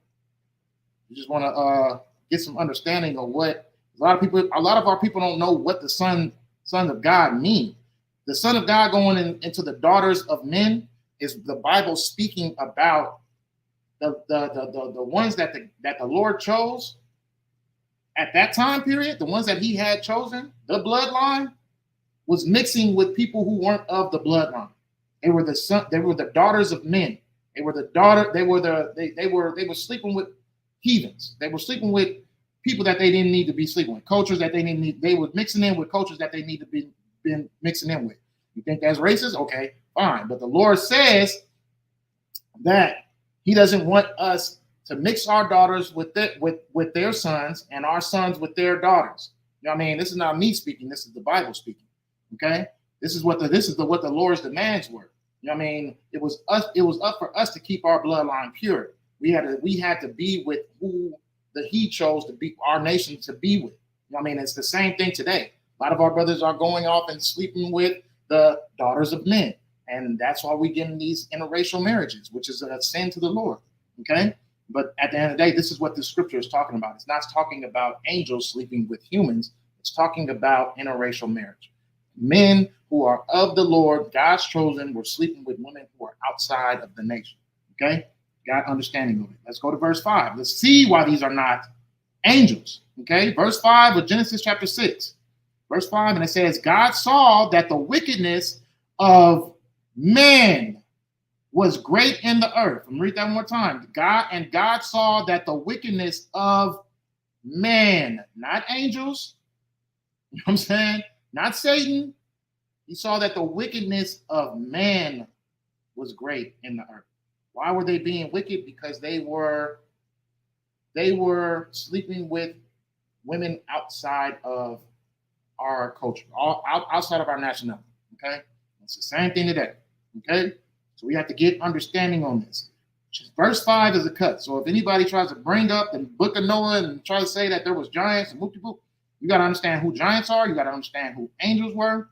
You just want to get some understanding of what a lot of our people don't know what the son of God mean. The son of God going into the daughters of men is the Bible speaking about the ones that the Lord chose at that time period. The ones that he had chosen, the bloodline was mixing with people who weren't of the bloodline. They were the daughters of men. They were sleeping with heathens. They were sleeping with people that they didn't need to be sleeping with, cultures that they didn't need. They were mixing in with cultures that they need to be been mixing in with. You think that's racist? Okay, fine. But the Lord says that He doesn't want us to mix our daughters with their sons and our sons with their daughters. You know what I mean? This is not me speaking. This is the Bible speaking. Okay, this is what the Lord's demands were. You know what I mean? It was up for us to keep our bloodline pure. We had to be with who He chose to be our nation to be with. You know what I mean? It's the same thing today. A lot of our brothers are going off and sleeping with the daughters of men. And that's why we get in these interracial marriages, which is a sin to the Lord. Okay? But at the end of the day, this is what the scripture is talking about. It's not talking about angels sleeping with humans. It's talking about interracial marriage. Men who are of the Lord, God's chosen, were sleeping with women who are outside of the nation. Okay? Got understanding of it. Let's go to verse 5. Let's see why these are not angels. Okay? Verse 5 of Genesis chapter 6. Verse 5, and it says, God saw that the wickedness of man was great in the earth. Let me read that one more time. God saw that the wickedness of man, not angels, you know what I'm saying? Not Satan. He saw that the wickedness of man was great in the earth. Why were they being wicked? Because they were sleeping with women outside of our culture, outside of our nationality. Okay, it's the same thing today. Okay, so we have to get understanding on this. Verse 5 is a cut. So if anybody tries to bring up the book of Noah and try to say that there was giants and boop, you got to understand who giants are. You got to understand who angels were.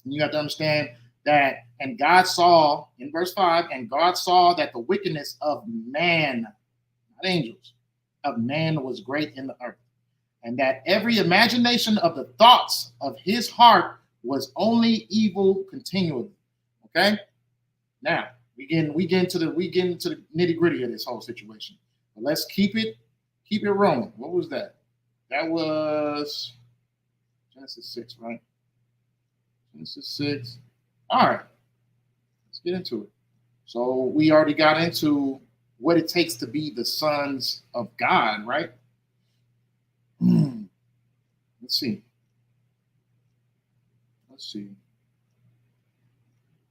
And you have to understand that, and God saw, in verse 5, and God saw that the wickedness of man, not angels, of man was great in the earth, and that every imagination of the thoughts of his heart was only evil continually. Okay? Now, we get into the nitty-gritty of this whole situation. But let's keep it rolling. What was that? That was Genesis 6, right? Genesis 6. All right. Let's get into it. So we already got into what it takes to be the sons of God, right? Let's see.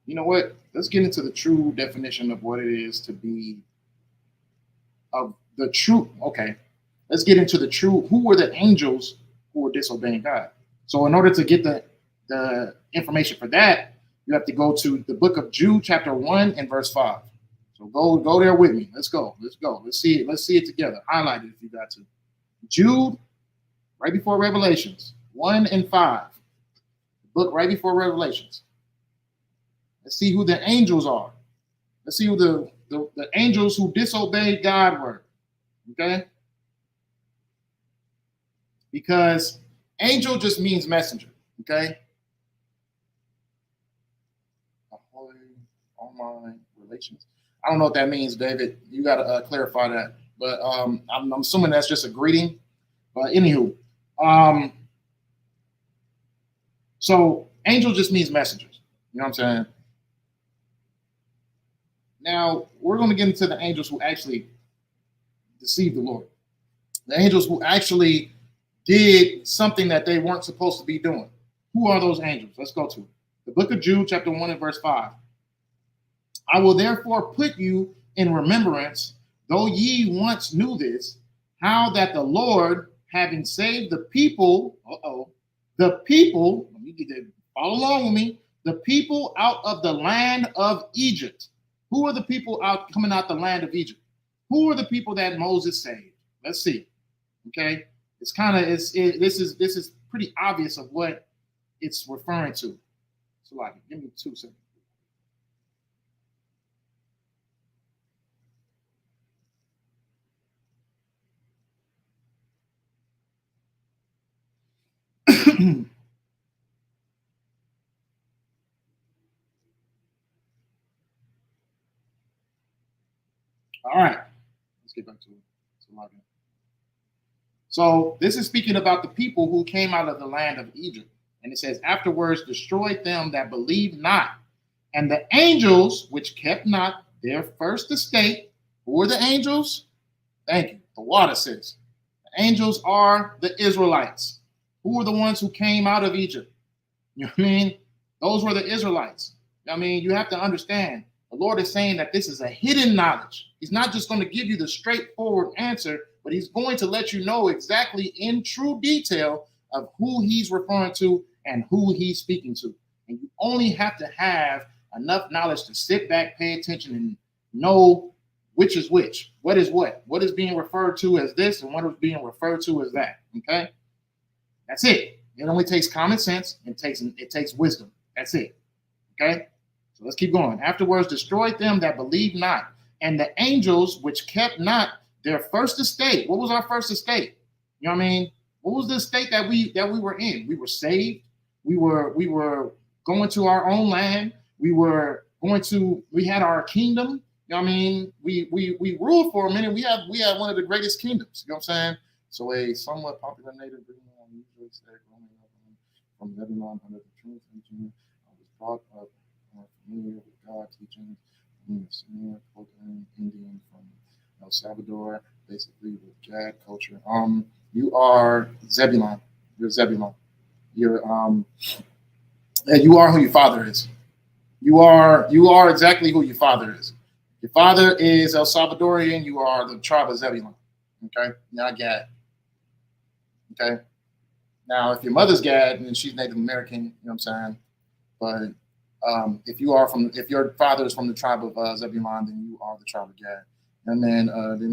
You know what? Let's get into the true definition of what it is to be of the true. Okay. Let's get into the true. Who were the angels who were disobeying God? So in order to get the information for that, you have to go to the book of Jude, chapter 1 and verse 5. So go there with me. Let's go. Let's see it. Let's see it together. Highlight it if you got to. Jude, right before Revelations, 1 and 5. The book right before Revelations. Let's see who the angels are. Let's see who the angels who disobeyed God were. Okay? Because angel just means messenger. Okay? All my relations. I don't know what that means, David. You got to clarify that. But I'm assuming that's just a greeting. But anywho, so angel just means messengers. You know what I'm saying? Now, we're going to get into the angels who actually deceived the Lord. The angels who actually did something that they weren't supposed to be doing. Who are those angels? Let's go to it. The book of Jude, chapter 1 and verse 5. I will therefore put you in remembrance, though ye once knew this, how that the Lord, having saved the people, you need to follow along with me, the people out of the land of Egypt. Who are the people coming out the land of Egypt? Who are the people that Moses saved? Let's see. Okay, this is pretty obvious of what it's referring to. So, like, give me 2 seconds. All right, let's get back to it. So this is speaking about the people who came out of the land of Egypt. And it says, afterwards destroyed them that believed not. And the angels which kept not their first estate. Who were the angels? Thank you. The water says. The angels are the Israelites. Who are the ones who came out of Egypt? You know what I mean? Those were the Israelites. I mean, you have to understand, the Lord is saying that this is a hidden knowledge. He's not just going to give you the straightforward answer, but he's going to let you know exactly in true detail of who he's referring to and who he's speaking to. And you only have to have enough knowledge to sit back, pay attention, and know which is which, what is what is being referred to as this, and what is being referred to as that. Okay, that's it. It only takes common sense. It takes wisdom. That's it. Okay, so let's keep going. Afterwards, destroyed them that believed not, and the angels which kept not their first estate. What was our first estate? You know what I mean? What was the estate that we were in? We were saved. We were going to our own land. We had our kingdom. You know what I mean? We ruled for a minute. We had one of the greatest kingdoms. You know what I'm saying? So a somewhat popular native usually said, growing up from Lebanon under the truth teaching, I was brought up more familiar with God teaching. Indian from El Salvador, basically with Gad culture. You are Zebulon. You're Zebulon. You are who your father is. You are exactly who your father is. Your father is El Salvadorian. You are the tribe of Zebulon. Okay, not Gad. Okay. Now, if your mother's Gad, then she's Native American. You know what I'm saying? But if your father is from the tribe of Zebulon, then you are the tribe of Gad. And then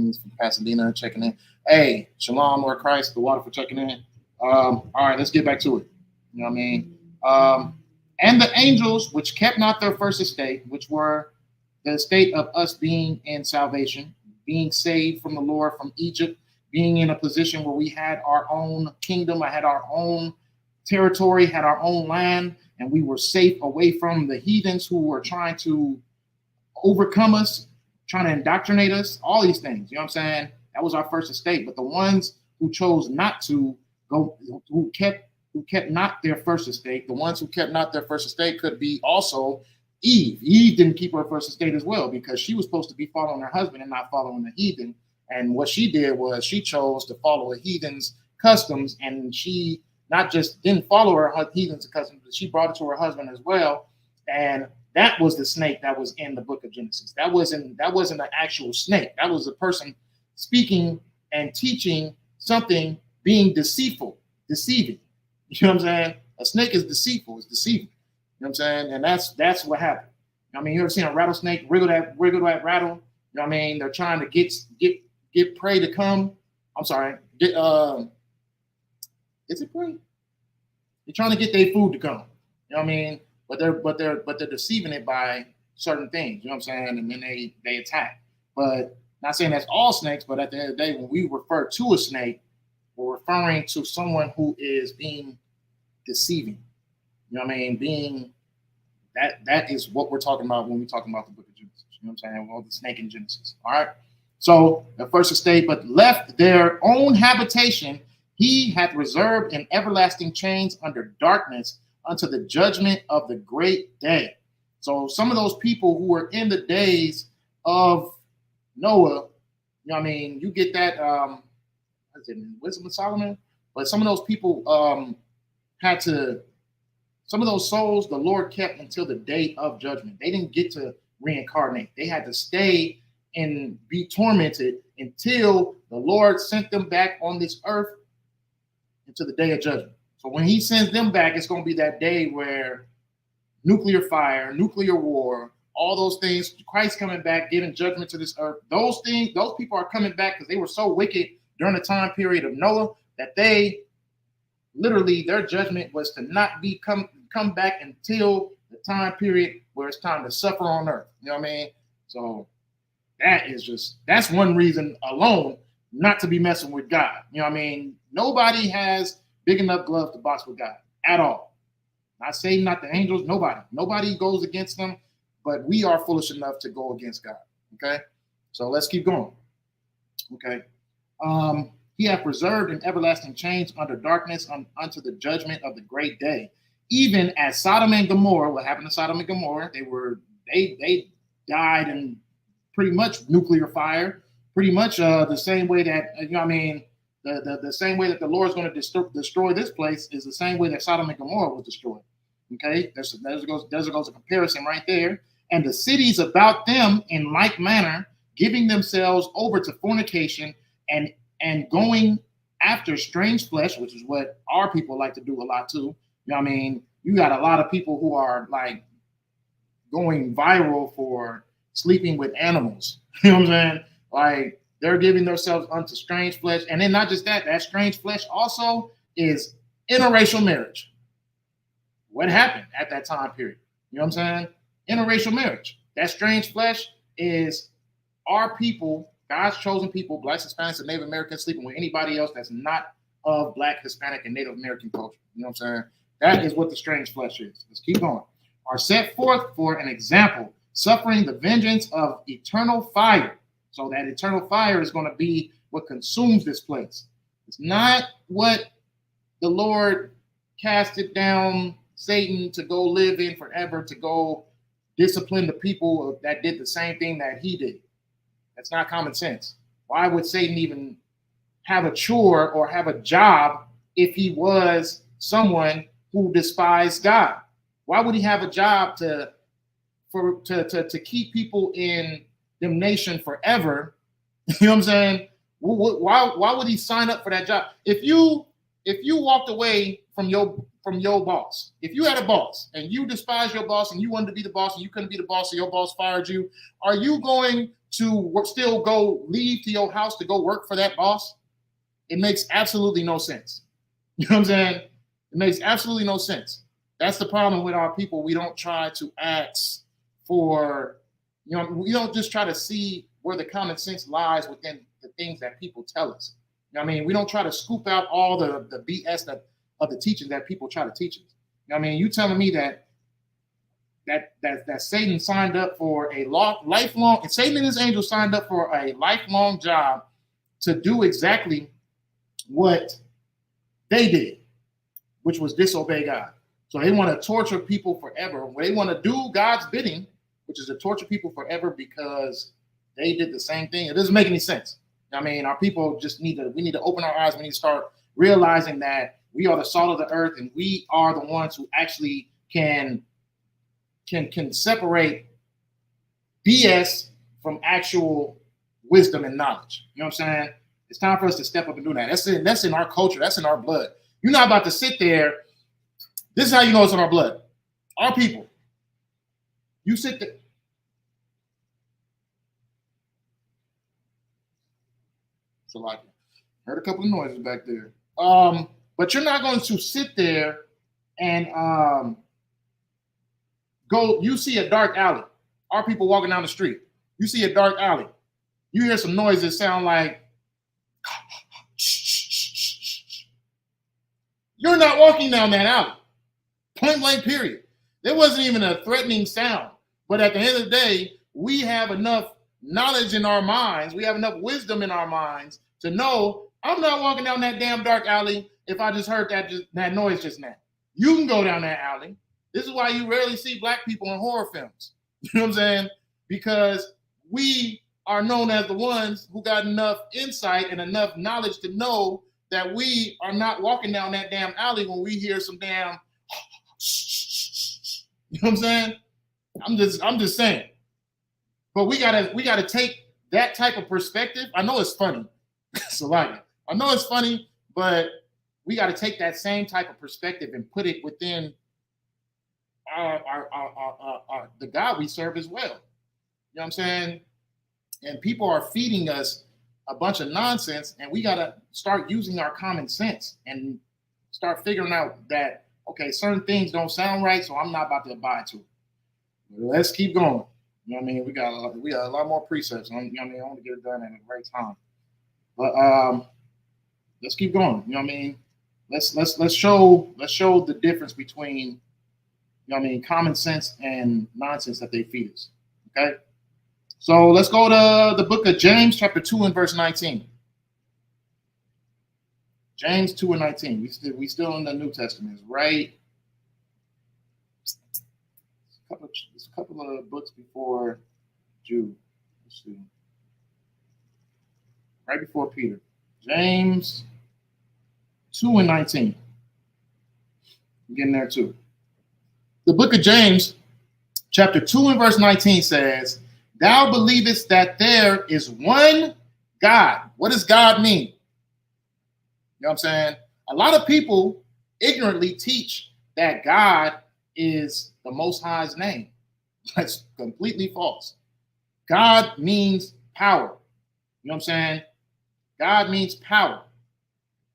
he's from Pasadena checking in. Hey, Shalom, Lord Christ, the water for checking in. All right, let's get back to it. You know what I mean? And the angels which kept not their first estate, which were the estate of us being in salvation, being saved from the Lord from Egypt, being in a position where we had our own kingdom, I had our own territory, had our own land, and we were safe away from the heathens who were trying to overcome us, trying to indoctrinate us, all these things. You know what I'm saying? That was our first estate. But the ones who chose not to go, who kept not their first estate, the ones who kept not their first estate could be also Eve. Eve didn't keep her first estate as well because she was supposed to be following her husband and not following the heathen. And what she did was she chose to follow a heathen's customs, and she not just didn't follow her heathen's customs, but she brought it to her husband as well. And that was the snake that was in the book of Genesis. That wasn't an actual snake. That was a person speaking and teaching something, being deceiving. You know what I'm saying? A snake is deceitful. It's deceiving. You know what I'm saying? And that's what happened. I mean, you ever seen a rattlesnake wriggle that rattle? You know what I mean? They're trying to get prey to come. I'm sorry. Is it prey? They're trying to get their food to come. You know what I mean? But they're deceiving it by certain things. You know what I'm saying? And then they attack. But not saying that's all snakes, but at the end of the day, when we refer to a snake, we're referring to someone who is being deceiving. You know what I mean? Being that is what we're talking about when we're talking about the book of Genesis. You know what I'm saying? Well, the snake in Genesis. All right. So the first estate, but left their own habitation, he hath reserved in everlasting chains under darkness unto the judgment of the great day. So some of those people who were in the days of Noah, you know what I mean? You get that, what is it, Wisdom of Solomon? But some of those people some of those souls the Lord kept until the day of judgment. They didn't get to reincarnate. They had to stay and be tormented until the Lord sent them back on this earth into the day of judgment. So when he sends them back, it's going to be that day where nuclear fire, nuclear war, all those things, Christ coming back, giving judgment to this earth. Those people are coming back because they were so wicked during the time period of Noah that they literally, their judgment was to not be come back until the time period where it's time to suffer on earth. You know what I mean? So that's one reason alone not to be messing with God. You know what I mean? Nobody has big enough gloves to box with God at all. Not Satan, not the angels, nobody goes against them, but we are foolish enough to go against God. Okay, so let's keep going. Okay, he hath preserved in everlasting chains under darkness unto the judgment of the great day, even as Sodom and Gomorrah. What happened to Sodom and Gomorrah? They died in pretty much nuclear fire pretty much the same way that the same way that the Lord is going to destroy this place is the same way that Sodom and Gomorrah was destroyed. Okay, there goes a comparison right there. And the cities about them in like manner, giving themselves over to fornication and going after strange flesh, which is what our people like to do a lot too. You got a lot of people who are like going viral for sleeping with animals. You know what I'm saying? Like they're giving themselves unto strange flesh. And then not just that, that strange flesh also is interracial marriage. What happened at that time period? You know what I'm saying? Interracial marriage. That strange flesh is our people, God's chosen people, Blacks, Hispanics, and Native Americans sleeping with anybody else that's not of Black, Hispanic, and Native American culture. You know what I'm saying? That is what the strange flesh is. Let's keep going. Are set forth for an example, suffering the vengeance of eternal fire. So that eternal fire is going to be what consumes this place. It's not what the Lord casted down Satan to go live in forever, to go discipline the people that did the same thing that he did. That's not common sense. Why would Satan even have a chore or have a job if he was someone who despised God? Why would he have a job to keep people in damnation forever? You know what I'm saying? Why would he sign up for that job? If you walked away from your boss, if you had a boss and you despised your boss and you wanted to be the boss and you couldn't be the boss, so your boss fired you, are you going to still go leave to your house to go work for that boss? It makes absolutely no sense. You know what I'm saying? It makes absolutely no sense. That's the problem with our people. We don't try to ask for, we don't just try to see where the common sense lies within the things that people tell us. You know what I mean? We don't try to scoop out all the BS of the teaching that people try to teach us. You know what I mean? You telling me that Satan signed up for a lifelong, and Satan and his angels signed up for a lifelong job to do exactly what they did, which was disobey God. So they want to torture people forever. They want to do God's bidding, which is to torture people forever because they did the same thing. It doesn't make any sense. I mean, our people just we need to open our eyes. We need to start realizing that we are the salt of the earth and we are the ones who actually can separate BS from actual wisdom and knowledge. You know what I'm saying? It's time for us to step up and do that. That's in our culture. That's in our blood. You're not about to sit there. This is how you know it's in our blood. Our people. You sit there. So like, heard a couple of noises back there. But you're not going to sit there and go. You see a dark alley. Our people walking down the street. You see a dark alley. You hear some noise that sound like. You're not walking down that alley. Point blank, period. There wasn't even a threatening sound. But at the end of the day, we have enough knowledge in our minds. We have enough wisdom in our minds to know I'm not walking down that damn dark alley if I just heard that noise just now. You can go down that alley. This is why you rarely see Black people in horror films. You know what I'm saying? Because we are known as the ones who got enough insight and enough knowledge to know that we are not walking down that damn alley when we hear some damn. You know what I'm saying? I'm just saying. But we gotta take that type of perspective. I know it's funny. So like, I know it's funny, but we got to take that same type of perspective and put it within the God we serve as well. You know what I'm saying? And people are feeding us a bunch of nonsense, and we got to start using our common sense and start figuring out that, okay, certain things don't sound right, so I'm not about to abide to it. Let's keep going. You know what I mean? We got a lot more precepts. You know what I mean? I want to get it done at a great time. But let's keep going. You know what I mean? Let's show the difference between, you know what I mean, common sense and nonsense that they feed us. Okay? So let's go to the book of James, chapter 2 and verse 19. James 2 and 19. We still in the New Testament, right? There's a couple of books before Jude. Let's see. right before Peter. James 2:19. I'm getting there too. The book of James, chapter 2 and verse 19 says, thou believest that there is one God. What does God mean? You know what I'm saying? A lot of people ignorantly teach that God is the Most High's name. That's completely false. God means power. You know what I'm saying? God means power.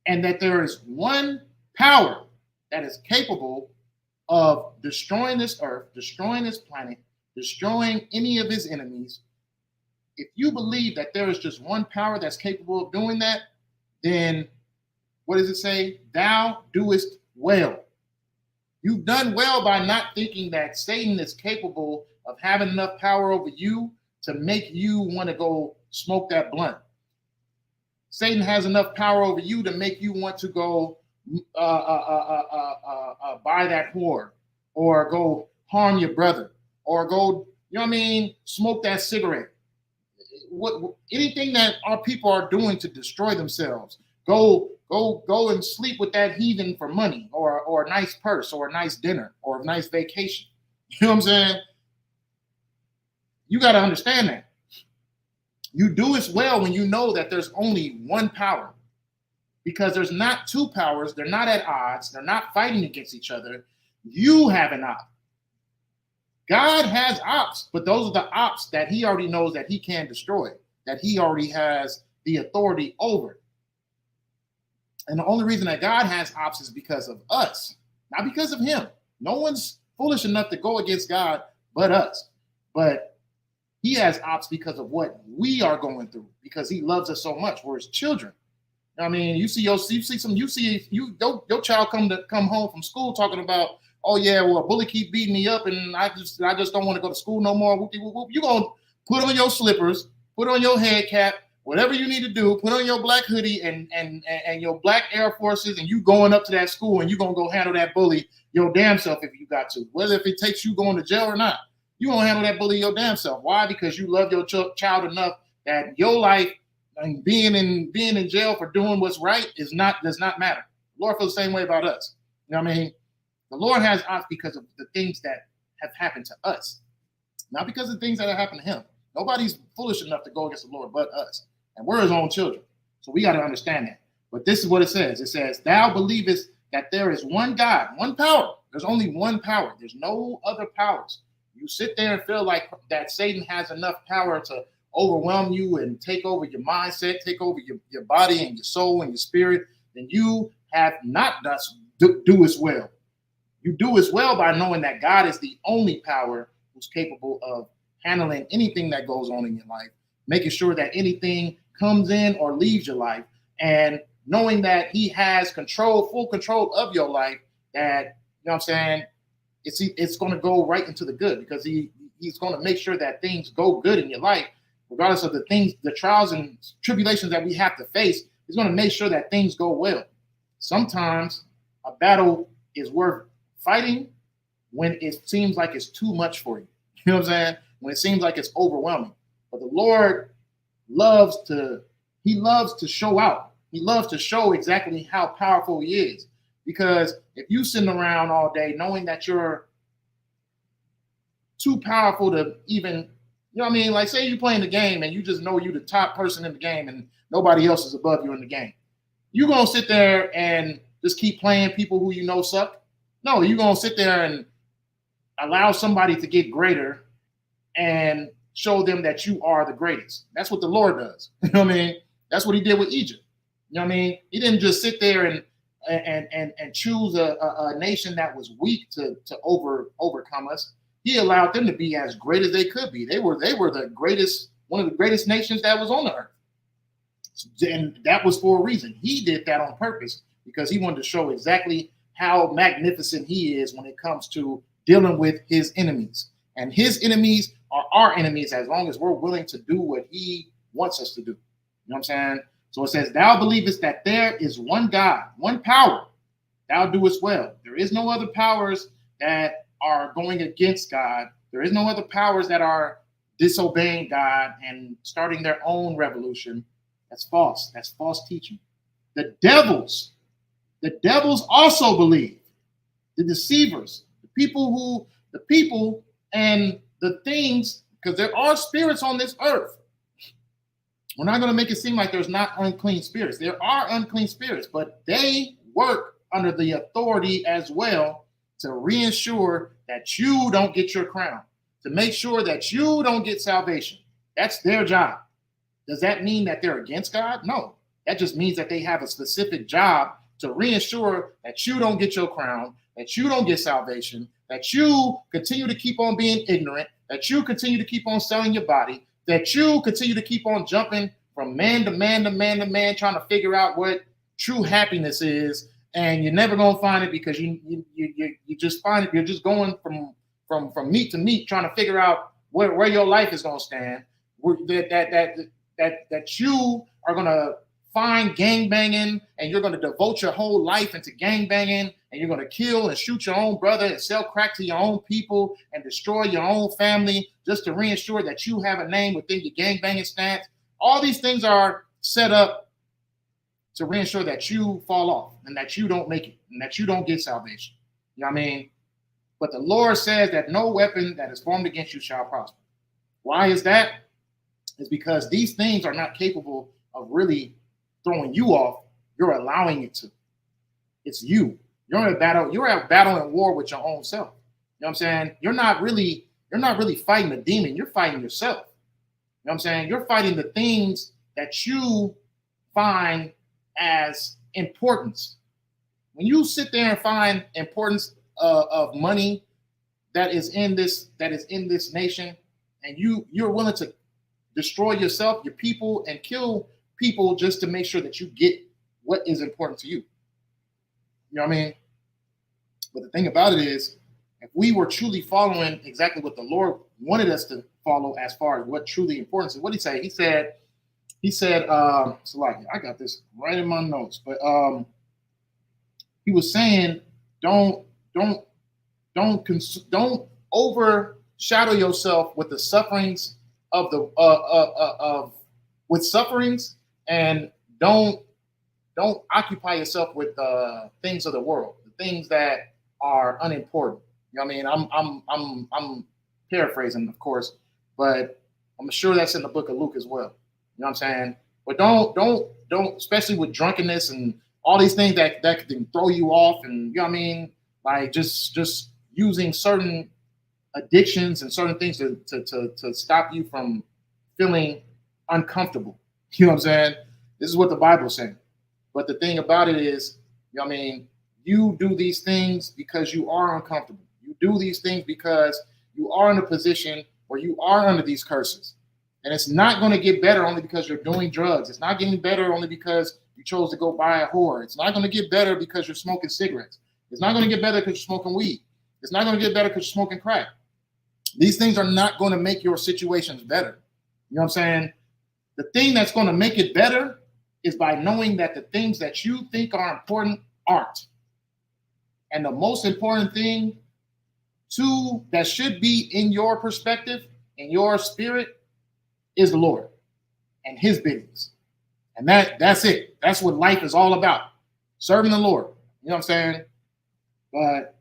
And that there is one power that is capable of destroying this earth, destroying this planet, destroying any of his enemies. If you believe that there is just one power that's capable of doing that, then what does it say? Thou doest well. You've done well by not thinking that Satan is capable of having enough power over you to make you want to go smoke that blunt. Satan has enough power over you to make you want to go buy that whore, or go harm your brother, or go, you know what I mean, smoke that cigarette. Anything that our people are doing to destroy themselves, go and sleep with that heathen for money, or a nice purse, or a nice dinner, or a nice vacation. You know what I'm saying? You got to understand that. You do as well when you know that there's only one power, because there's not two powers. They're not at odds. They're not fighting against each other. You have an op. God has ops, but those are the ops that he already knows that he can destroy, that he already has the authority over. And the only reason that God has ops is because of us, not because of him. No one's foolish enough to go against God but us. But he has ops because of what we are going through, because he loves us so much. We're his children. I mean, your child come home from school talking about, oh yeah, well, a bully keep beating me up, and I just don't want to go to school no more. You're gonna put on your slippers, put on your head cap, whatever you need to do, put on your black hoodie and your black Air Forces, and you going up to that school, and you're gonna go handle that bully your damn self if you got to. Whether if it takes you going to jail or not, you gonna handle that bully your damn self. Why? Because you love your child enough that your life and being in jail for doing what's right does not matter. The Lord feels the same way about us. You know what I mean? The Lord has us because of the things that have happened to us, not because of things that have happened to him. Nobody's foolish enough to go against the Lord but us. And we're his own children. So we got to understand that. But this is what it says. It says, thou believest that there is one God, one power. There's only one power. There's no other powers. You sit there and feel like that Satan has enough power to overwhelm you and take over your mindset, take over your body and your soul and your spirit, then you have not do as well. You do as well by knowing that God is the only power who's capable of handling anything that goes on in your life, making sure that anything comes in or leaves your life, and knowing that he has full control of your life, that, you know what I'm saying, it's going to go right into the good, because he's going to make sure that things go good in your life, regardless of the trials and tribulations that we have to face. He's going to make sure that things go well. Sometimes a battle is worth fighting when it seems like it's too much for you. You know what I'm saying? When it seems like it's overwhelming. But the Lord loves to show out. He loves to show exactly how powerful he is. Because if you sitting around all day knowing that you're too powerful to even, you know what I mean? Like, say you're playing the game and you just know you're the top person in the game and nobody else is above you in the game. You gonna sit there and just keep playing people who you know suck? No, you're gonna sit there and allow somebody to get greater and show them that you are the greatest. That's what the Lord does. You know what I mean? That's what he did with Egypt. You know what I mean? He didn't just sit there and choose a nation that was weak to overcome us. He allowed them to be as great as they could be. They were the greatest, one of the greatest nations that was on the earth. And that was for a reason. He did that on purpose, because he wanted to show exactly how magnificent he is when it comes to dealing with his enemies. And his enemies are our enemies as long as we're willing to do what he wants us to do. You know what I'm saying? So it says, thou believest that there is one God, one power, thou doest well. There is no other powers that are going against God. There is no other powers that are disobeying God and starting their own revolution. That's false. That's false teaching. The devils also believe. The deceivers, the people and the things, because there are spirits on this earth. We're not going to make it seem like there's not unclean spirits. There are unclean spirits, but they work under the authority as well to reassure that you don't get your crown, to make sure that you don't get salvation. That's their job. Does that mean that they're against God? No. That just means that they have a specific job to reassure that you don't get your crown, that you don't get salvation, that you continue to keep on being ignorant, that you continue to keep on selling your body, that you continue to keep on jumping from man to man to man to man, trying to figure out what true happiness is, and you're never gonna find it because you just find it. You're just going from meat to meat, trying to figure out where your life is gonna stand. That you are gonna find gang banging, and you're gonna devote your whole life into gang banging, and you're gonna kill and shoot your own brother and sell crack to your own people and destroy your own family just to reassure that you have a name within your gang banging stance. All these things are set up to reassure that you fall off and that you don't make it and that you don't get salvation. You know what I mean? But the Lord says that no weapon that is formed against you shall prosper. Why is that? It's because these things are not capable of really throwing you off. You're allowing it to. It's you. You're in a battle. You're at battle and war with your own self. You know what I'm saying? You're not really fighting a demon. You're fighting yourself. You know what I'm saying? You're fighting the things that you find as importance. When you sit there and find importance of money that is in this nation, and you're willing to destroy yourself, your people, and kill people just to make sure that you get what is important to you. You know what I mean? But the thing about it is, if we were truly following exactly what the Lord wanted us to follow as far as what truly important is, what did he say? He said, so like, I got this right in my notes, but he was saying, don't overshadow yourself with the sufferings with sufferings, and don't occupy yourself with things of the world, the things that are unimportant. You know what I mean? I'm paraphrasing, of course, but I'm sure that's in the book of Luke as well. You know what I'm saying? But don't, especially with drunkenness and all these things that can throw you off, and you know what I mean? Like just using certain addictions and certain things to stop you from feeling uncomfortable. You know what I'm saying? This is what the Bible's saying. But the thing about it is, you know what I mean? You do these things because you are uncomfortable. You do these things because you are in a position where you are under these curses. And it's not going to get better only because you're doing drugs. It's not getting better only because you chose to go buy a whore. It's not going to get better because you're smoking cigarettes. It's not going to get better because you're smoking weed. It's not going to get better because you're smoking crack. These things are not going to make your situations better. You know what I'm saying? The thing that's going to make it better is by knowing that the things that you think are important aren't. And the most important thing that should be in your perspective, in your spirit, is the Lord and his biddings. And that's it. That's what life is all about. Serving the Lord. You know what I'm saying? But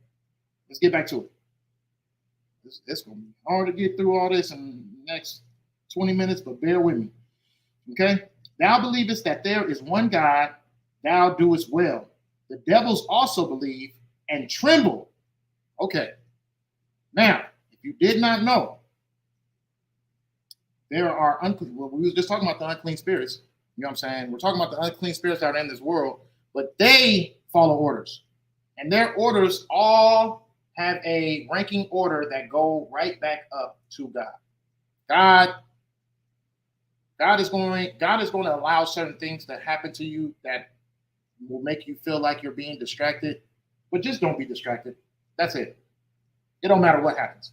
let's get back to it. It's going to be hard to get through all this in the next 20 minutes, but bear with me. Okay? Thou believest that there is one God, thou doest well. The devils also believe and tremble. Okay. Now, if you did not know, there are unclean. Well, we were just talking about the unclean spirits. You know what I'm saying? We're talking about the unclean spirits that are in this world, but they follow orders. And their orders all have a ranking order that go right back up to God. God is going to allow certain things to happen to you that will make you feel like you're being distracted, but just don't be distracted. That's it. It don't matter what happens.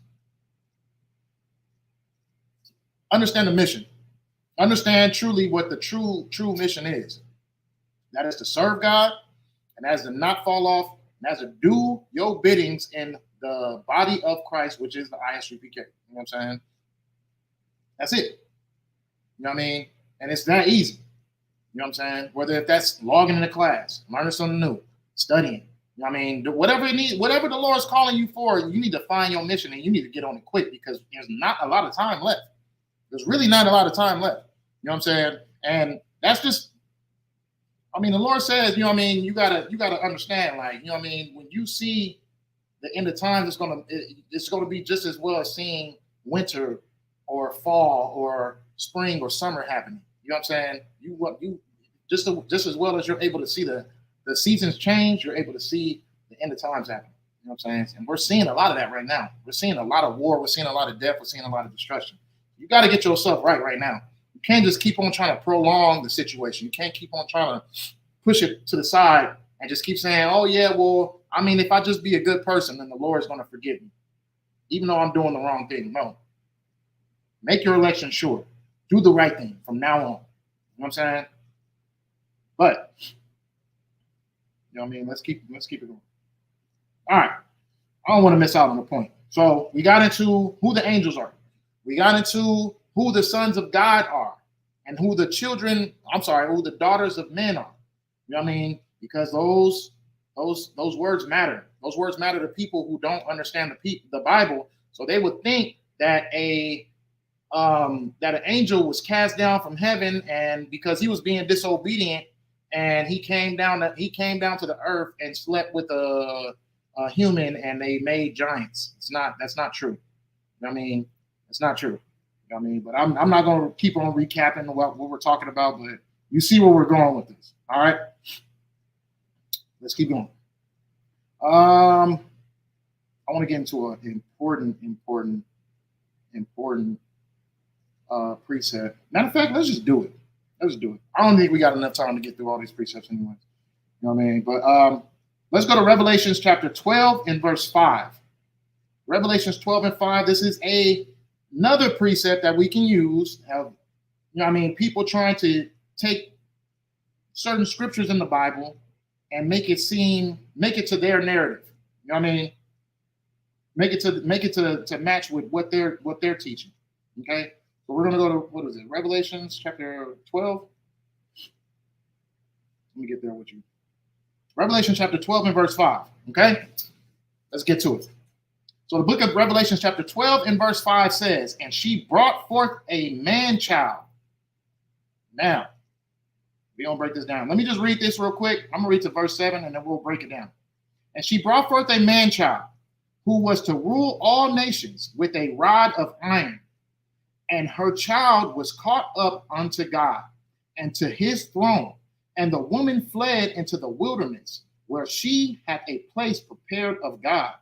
Understand the mission. Understand truly what the true mission is. That is to serve God, and that is to not fall off, and that is to do your biddings in the body of Christ, which is the ISUPK. You know what I'm saying? That's it. You know what I mean? And it's that easy. You know what I'm saying? Whether if that's logging into class, learning something new, studying. You know what I mean? Whatever it needs, whatever the Lord's calling you for, you need to find your mission and you need to get on it quick because there's not a lot of time left. There's really not a lot of time left. You know what I'm saying? And that's just, I mean, the Lord says, you know what I mean, you gotta understand, like, you know what I mean, when you see the end of times, it's gonna be just as well as seeing winter or fall or spring or summer happening. You know what I'm saying? You just as well as you're able to see the seasons change, you're able to see the end of times happen. You know what I'm saying? And we're seeing a lot of that right now. We're seeing a lot of war. We're seeing a lot of death. We're seeing a lot of destruction. You got to get yourself right now. You can't just keep on trying to prolong the situation. You can't keep on trying to push it to the side and just keep saying, oh, yeah, well, I mean, if I just be a good person, then the Lord's going to forgive me, even though I'm doing the wrong thing. No. Make your election sure. Do the right thing from now on. You know what I'm saying? But, you know what I mean? Let's keep it going. All right. I don't want to miss out on the point. So we got into who the angels are. We got into who the sons of God are and who the daughters of men are. You know what I mean? Because those words matter. Those words matter to people who don't understand the Bible. So they would think that an angel was cast down from heaven, and because he was being disobedient, and he came down to the earth and slept with a human, and they made giants. That's not true. You know what I mean? It's not true. You know what I mean? But I'm not going to keep on recapping what we're talking about, but you see where we're going with this. All right. Let's keep going. I want to get into an important precept. Matter of fact, let's just do it. I don't think we got enough time to get through all these precepts anyways. You know what I mean? But let's go to Revelations chapter 12 and verse 5. Revelations 12 and 5. This is another precept that we can use. You know what I mean? People trying to take certain scriptures in the Bible and make it to their narrative. You know what I mean? Make it to match with what they're teaching. Okay? So we're gonna go to, what is it? Revelations chapter 12. Let me get there with you. Revelation chapter 12 and verse 5. Okay? Let's get to it. So the book of Revelation chapter 12 and verse 5 says, and she brought forth a man-child. Now, we don't break this down. Let me just read this real quick. I'm going to read to verse 7 and then we'll break it down. And she brought forth a man-child who was to rule all nations with a rod of iron. And her child was caught up unto God and to his throne. And the woman fled into the wilderness, where she had a place prepared of God,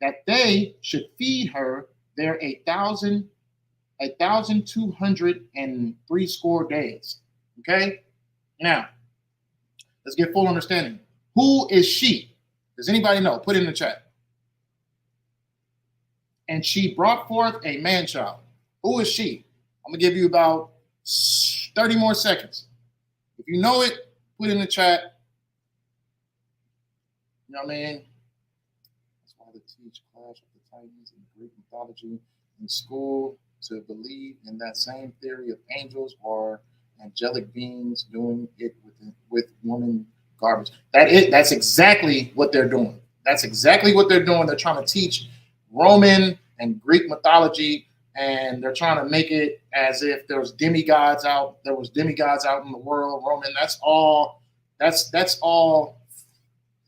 that they should feed her there 1,260 days. Okay? Now, let's get full understanding. Who is she? Does anybody know? Put it in the chat. And she brought forth a man-child. Who is she? I'm going to give you about 30 more seconds. If you know it, put it in the chat. You know what I mean? That's why they teach Clash of the Titans and Greek mythology in school, to believe in that same theory of angels or angelic beings doing it with woman garbage. That's exactly what they're doing. That's exactly what they're doing. They're trying to teach Roman and Greek mythology, and they're trying to make it as if there was demigods out in the world. Roman, that's all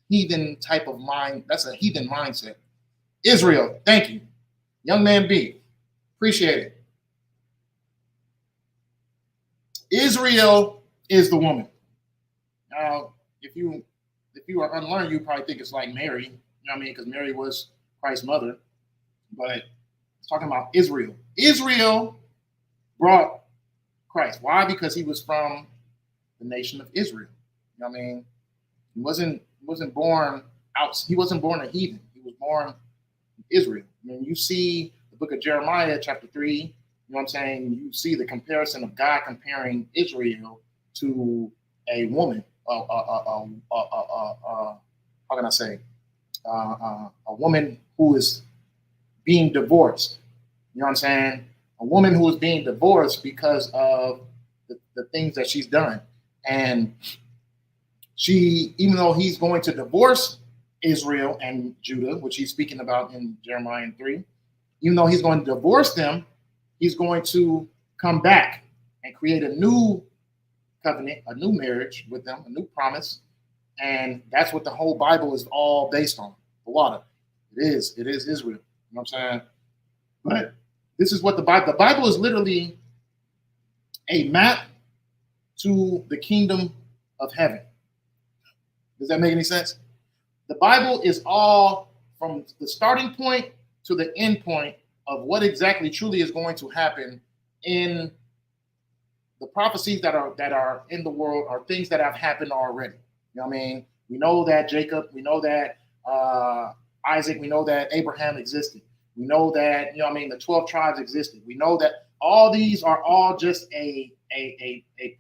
heathen type of mind. That's a heathen mindset. Israel, thank you. Young man B, appreciate it. Israel is the woman. Now, if you are unlearned, you probably think it's like Mary. You know what I mean? Because Mary was Christ's mother. But it's talking about Israel. Israel brought Christ. Why? Because he was from the nation of Israel. You know what I mean? He wasn't born out. He wasn't born a heathen. He was born in Israel. I mean, you see the book of Jeremiah, chapter 3. You know what I'm saying? You see the comparison of God comparing Israel to a woman. How can I say? A woman who is being divorced. You know what I'm saying? A woman who is being divorced because of the things that she's done. And she, even though he's going to divorce Israel and Judah, which he's speaking about in Jeremiah 3, even though he's going to divorce them, he's going to come back and create a new covenant, a new marriage with them, a new promise. And that's what the whole Bible is all based on. The water. It is Israel. You know what I'm saying? But this is what the Bible is literally a map to the kingdom of heaven. Does that make any sense? The Bible is all from the starting point to the end point of what exactly truly is going to happen in the prophecies that are in the world, are things that have happened already. You know what I mean? We know that Jacob, we know that Isaac, we know that Abraham existed. We know that, you know what I mean, the 12 tribes existed. We know that all these are all just a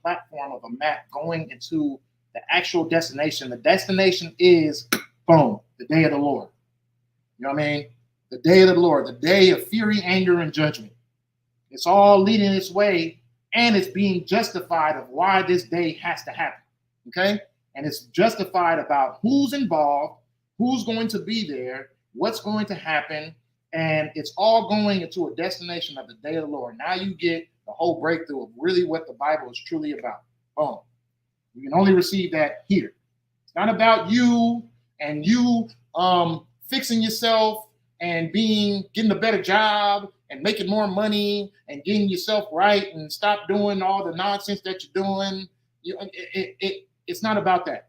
platform of a map going into the actual destination. The destination is, boom, the day of the Lord. You know what I mean? The day of the Lord, the day of fury, anger, and judgment. It's all leading its way, and it's being justified of why this day has to happen. Okay? And it's justified about who's involved, who's going to be there, what's going to happen, and it's all going into a destination of the day of the Lord. Now you get the whole breakthrough of really what the Bible is truly about. Boom. You can only receive that here. It's not about you and you fixing yourself and getting a better job and making more money and getting yourself right and stop doing all the nonsense that you're doing. It's not about that.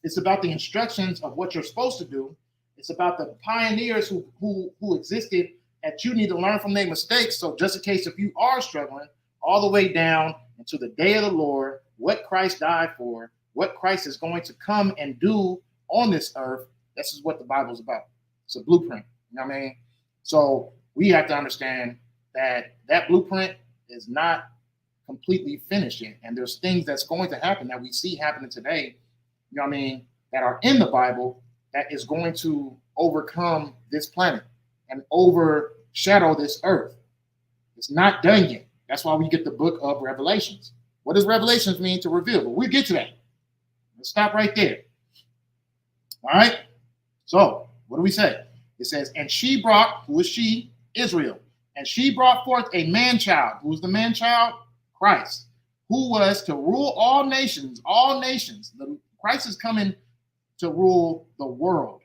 It's about the instructions of what you're supposed to do. It's about the pioneers who existed, that you need to learn from their mistakes. So just in case if you are struggling, all the way down into the day of the Lord, what Christ died for, what Christ is going to come and do on this earth, this is what the Bible is about. It's a blueprint. You know what I mean? So we have to understand that that blueprint is not completely finished yet. And there's things that's going to happen that we see happening today, you know what I mean, that are in the Bible that is going to overcome this planet and overshadow this earth. It's not done yet. That's why we get the book of Revelations. What does Revelations mean? To reveal? But we'll get to that. Let's stop right there. All right? So, what do we say? It says, and she brought, who is she? Israel. And she brought forth a man-child. Who's the man-child? Christ. Who was to rule all nations, all nations. Christ is coming to rule the world.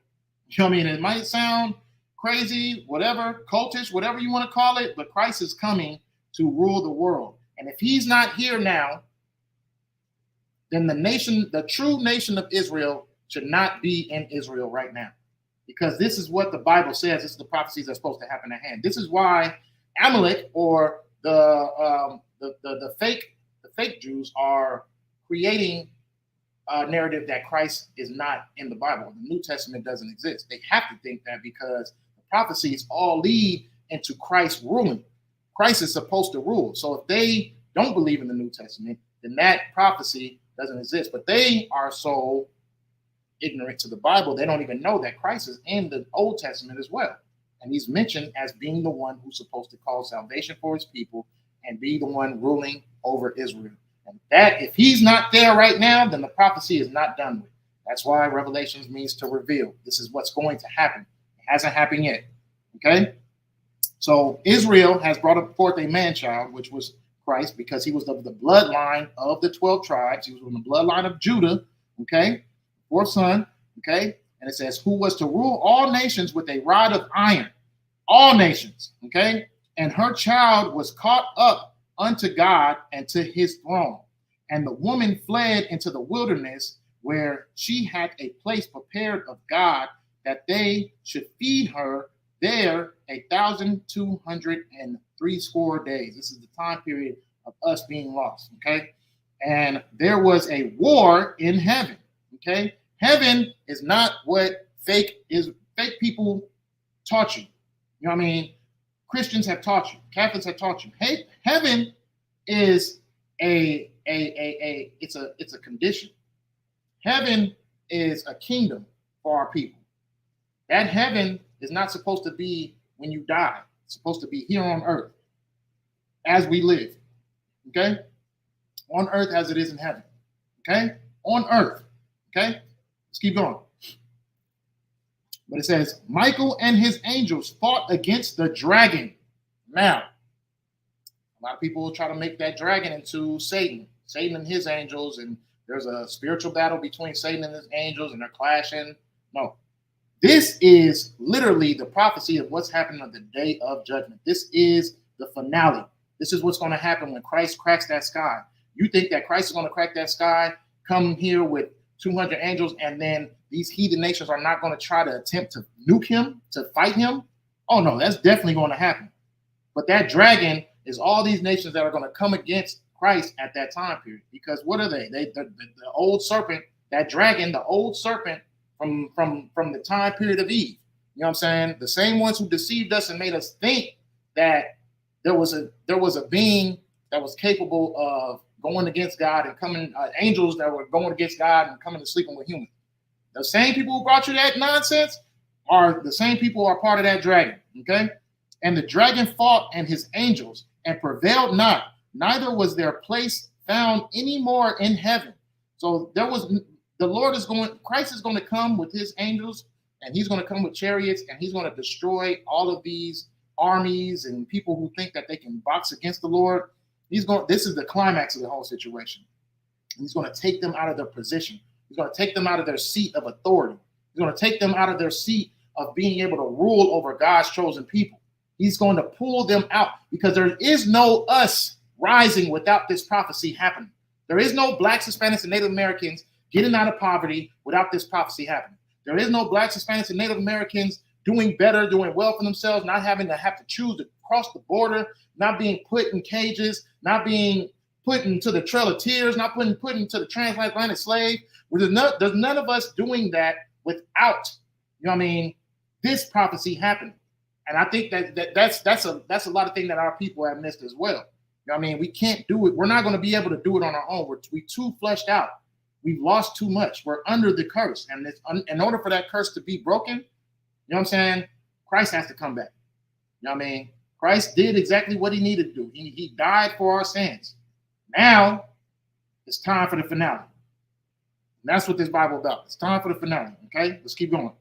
You know what I mean? It might sound crazy, whatever, cultish, whatever you want to call it, but Christ is coming to rule the world. And if he's not here now, then the true nation of Israel should not be in Israel right now. Because this is what the Bible says. This is the prophecies that are supposed to happen at hand. This is why Amalek, or the fake Jews, are creating a narrative that Christ is not in the Bible. The New Testament doesn't exist. They have to think that because the prophecies all lead into Christ ruling. Christ is supposed to rule. So if they don't believe in the New Testament, then that prophecy doesn't exist. But they are so ignorant to the Bible, they don't even know that Christ is in the Old Testament as well. And he's mentioned as being the one who's supposed to cause salvation for his people and be the one ruling over Israel. And that, if he's not there right now, then the prophecy is not done with. That's why Revelations means to reveal. This is what's going to happen. It hasn't happened yet. Okay? So Israel has brought forth a man-child, which was Christ, because he was of the bloodline of the 12 tribes. He was from the bloodline of Judah. Okay? Fourth son. Okay? And it says, who was to rule all nations with a rod of iron. All nations. Okay? And her child was caught up unto God and to his throne. And the woman fled into the wilderness, where she had a place prepared of God, that they should feed her there 1,260 days. This is the time period of us being lost. Okay. And there was a war in heaven. Okay. Heaven is not what fake people taught you. You know what I mean? Christians have taught you. Catholics have taught you. Hey, heaven is it's a condition. Heaven is a kingdom for our people. That heaven is not supposed to be when you die. It's supposed to be here on earth as we live. Okay? on earth as it is in heaven. Okay? On earth. Okay? Let's keep going. But it says, Michael and his angels fought against the dragon. Now, a lot of people will try to make that dragon into Satan and his angels, and there's a spiritual battle between Satan and his angels, and they're clashing. No. This is literally the prophecy of what's happening on the day of judgment. This is the finale. This is what's going to happen when Christ cracks that sky. You think that Christ is going to crack that sky, come here with 200 angels, and then these heathen nations are not going to try to attempt to nuke him, to fight him? Oh, no, that's definitely going to happen. But that dragon is all these nations that are going to come against Christ at that time period. Because what are they? The old serpent, that dragon, the old serpent from the time period of Eve. You know what I'm saying? The same ones who deceived us and made us think that there was a being that was capable of going against God and coming, angels that were going against God and coming and sleeping with humans. The same people who brought you that nonsense are the same people who are part of that dragon. Okay? And the dragon fought and his angels and prevailed not, neither was their place found any more in heaven. So Christ is going to come with his angels, and he's going to come with chariots, and he's going to destroy all of these armies and people who think that they can box against the Lord. This is the climax of the whole situation. And he's going to take them out of their position. He's going to take them out of their seat of authority. He's going to take them out of their seat of being able to rule over God's chosen people. He's going to pull them out, because there is no us rising without this prophecy happening. There is no blacks, Hispanics, and Native Americans getting out of poverty without this prophecy happening. There is no blacks, Hispanics, and Native Americans doing better, doing well for themselves, not having to have to choose to cross the border, not being put in cages, not being put into the Trail of Tears, not put into the transatlantic slave. There's none of us doing that without, this prophecy happening. And I think that's a lot of things that our people have missed as well. We can't do it. We're not going to be able to do it on our own. We're too fleshed out. We've lost too much. We're under the curse. And in order for that curse to be broken, Christ has to come back. Christ did exactly what he needed to do. He died for our sins. Now it's time for the finale. And that's what this Bible is about. It's time for the finale. Okay, let's keep going.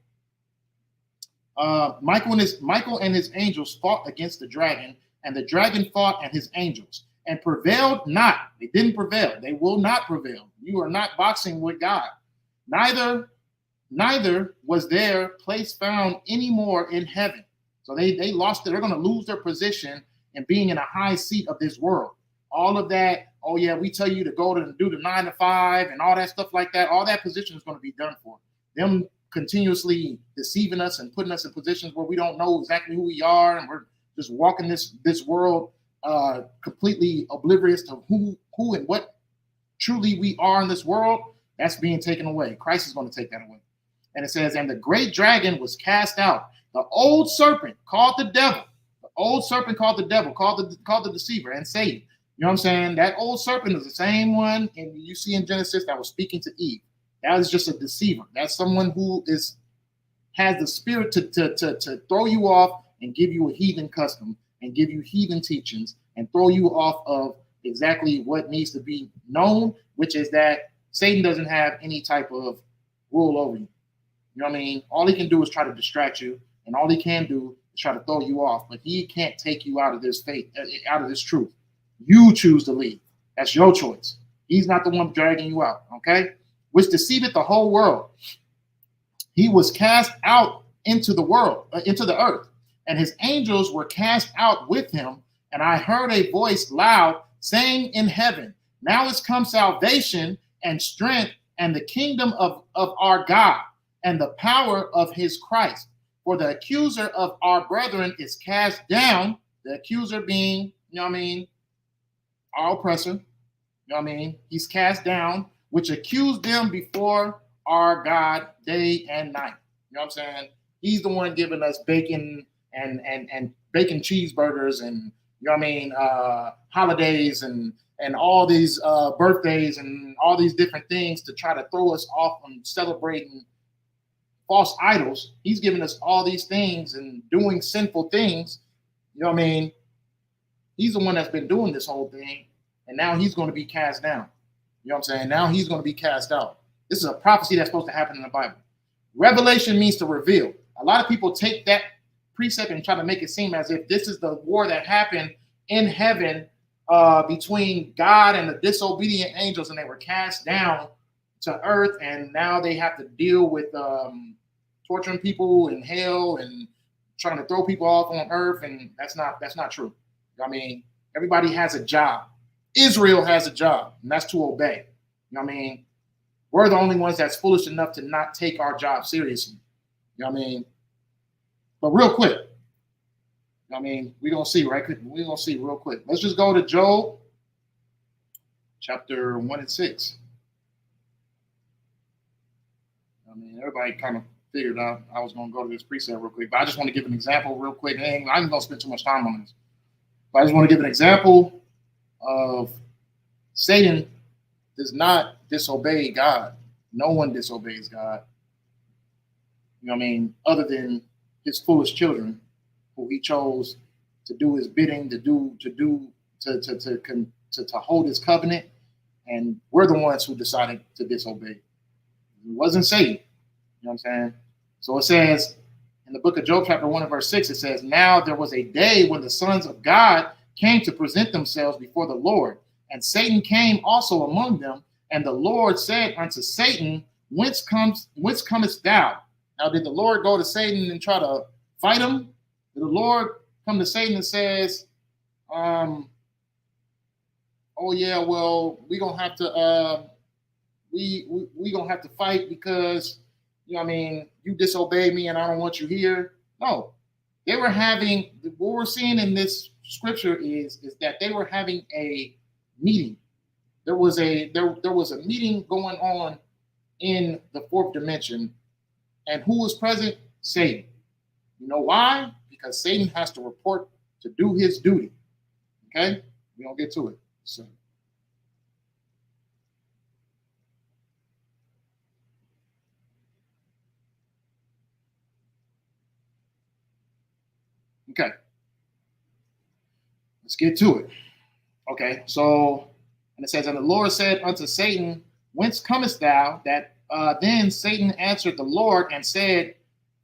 Michael and his angels fought against the dragon, and the dragon fought and his angels, and prevailed not. They didn't prevail. They will not prevail. You are not boxing with God. Neither was their place found anymore in heaven. So they lost it. They're going to lose their position in being in a high seat of this world. All of that, oh yeah, we tell you to go to do the 9 to 5 and all that stuff like that. All that position is going to be done for them, continuously deceiving us and putting us in positions where we don't know exactly who we are, and we're just walking this world completely oblivious to who and what truly we are in this world. That's being taken away. Christ is going to take that away. And it says, and the great dragon was cast out, the old serpent called the devil, called the deceiver and Satan. You know what I'm saying? That old serpent is the same one you see in Genesis that was speaking to Eve. That is just a deceiver. That's someone who has the spirit to throw you off and give you a heathen custom and give you heathen teachings and throw you off of exactly what needs to be known, which is that Satan doesn't have any type of rule over you. You know what I mean? All he can do is try to distract you, and all he can do is try to throw you off, but he can't take you out of this faith, out of this truth. You choose to leave. That's your choice. He's not the one dragging you out, okay? Which deceiveth the whole world. He was cast out into the world, into the earth, and his angels were cast out with him. And I heard a voice loud saying in heaven, now is come salvation and strength and the kingdom of our God and the power of his Christ. For the accuser of our brethren is cast down, the accuser being, our oppressor, he's cast down, which accused them before our God day and night. You know what I'm saying? He's the one giving us bacon and bacon cheeseburgers and, holidays and all these birthdays and all these different things to try to throw us off on celebrating false idols. He's giving us all these things and doing sinful things. You know what I mean? He's the one that's been doing this whole thing. and now he's going to be cast down. You know what I'm saying? Now he's going to be cast out. This is a prophecy that's supposed to happen in the Bible. Revelation means to reveal. A lot of people take that precept and try to make it seem as if this is the war that happened in heaven between God and the disobedient angels, and they were cast down to earth, and now they have to deal with torturing people in hell and trying to throw people off on earth, and that's not true. I mean, everybody has a job. Israel has a job, and that's to obey. You know what I mean? We're the only ones that's foolish enough to not take our job seriously. You know what I mean? But real quick, you know what I mean, we're going to see, right? We're going to see real quick. Let's just go to Job chapter 1 and 6. I mean, everybody kind of figured out I was going to go to this precept real quick, but I just want to give an example real quick. And I'm going to spend too much time on this. But I just want to give an example of Satan does not disobey God. No one disobeys God. You know what I mean? Other than his foolish children, who he chose to do his bidding, to hold his covenant, and we're the ones who decided to disobey. It wasn't Satan. You know what I'm saying? So it says in the book of Job, chapter 1 and verse 6, it says, "Now there was a day when the sons of God came to present themselves before the Lord, and Satan came also among them. And the Lord said unto Satan, Whence comest thou?" Now, did the Lord go to Satan and try to fight him? Did the Lord come to Satan and says, "Oh yeah, well, we're gonna have to we gonna have to fight because you know what I mean, you disobeyed me and I don't want you here"? No. They were having, what we're seeing in this scripture is that they were having a meeting. There was a meeting going on in the fourth dimension, and who was present? Satan. You know why? Because Satan has to report to do his duty. Okay, we're gonna get to it. So okay, let's get to it. Okay, so, and it says, "And the Lord said unto Satan, Whence comest thou?" That then Satan answered the Lord and said,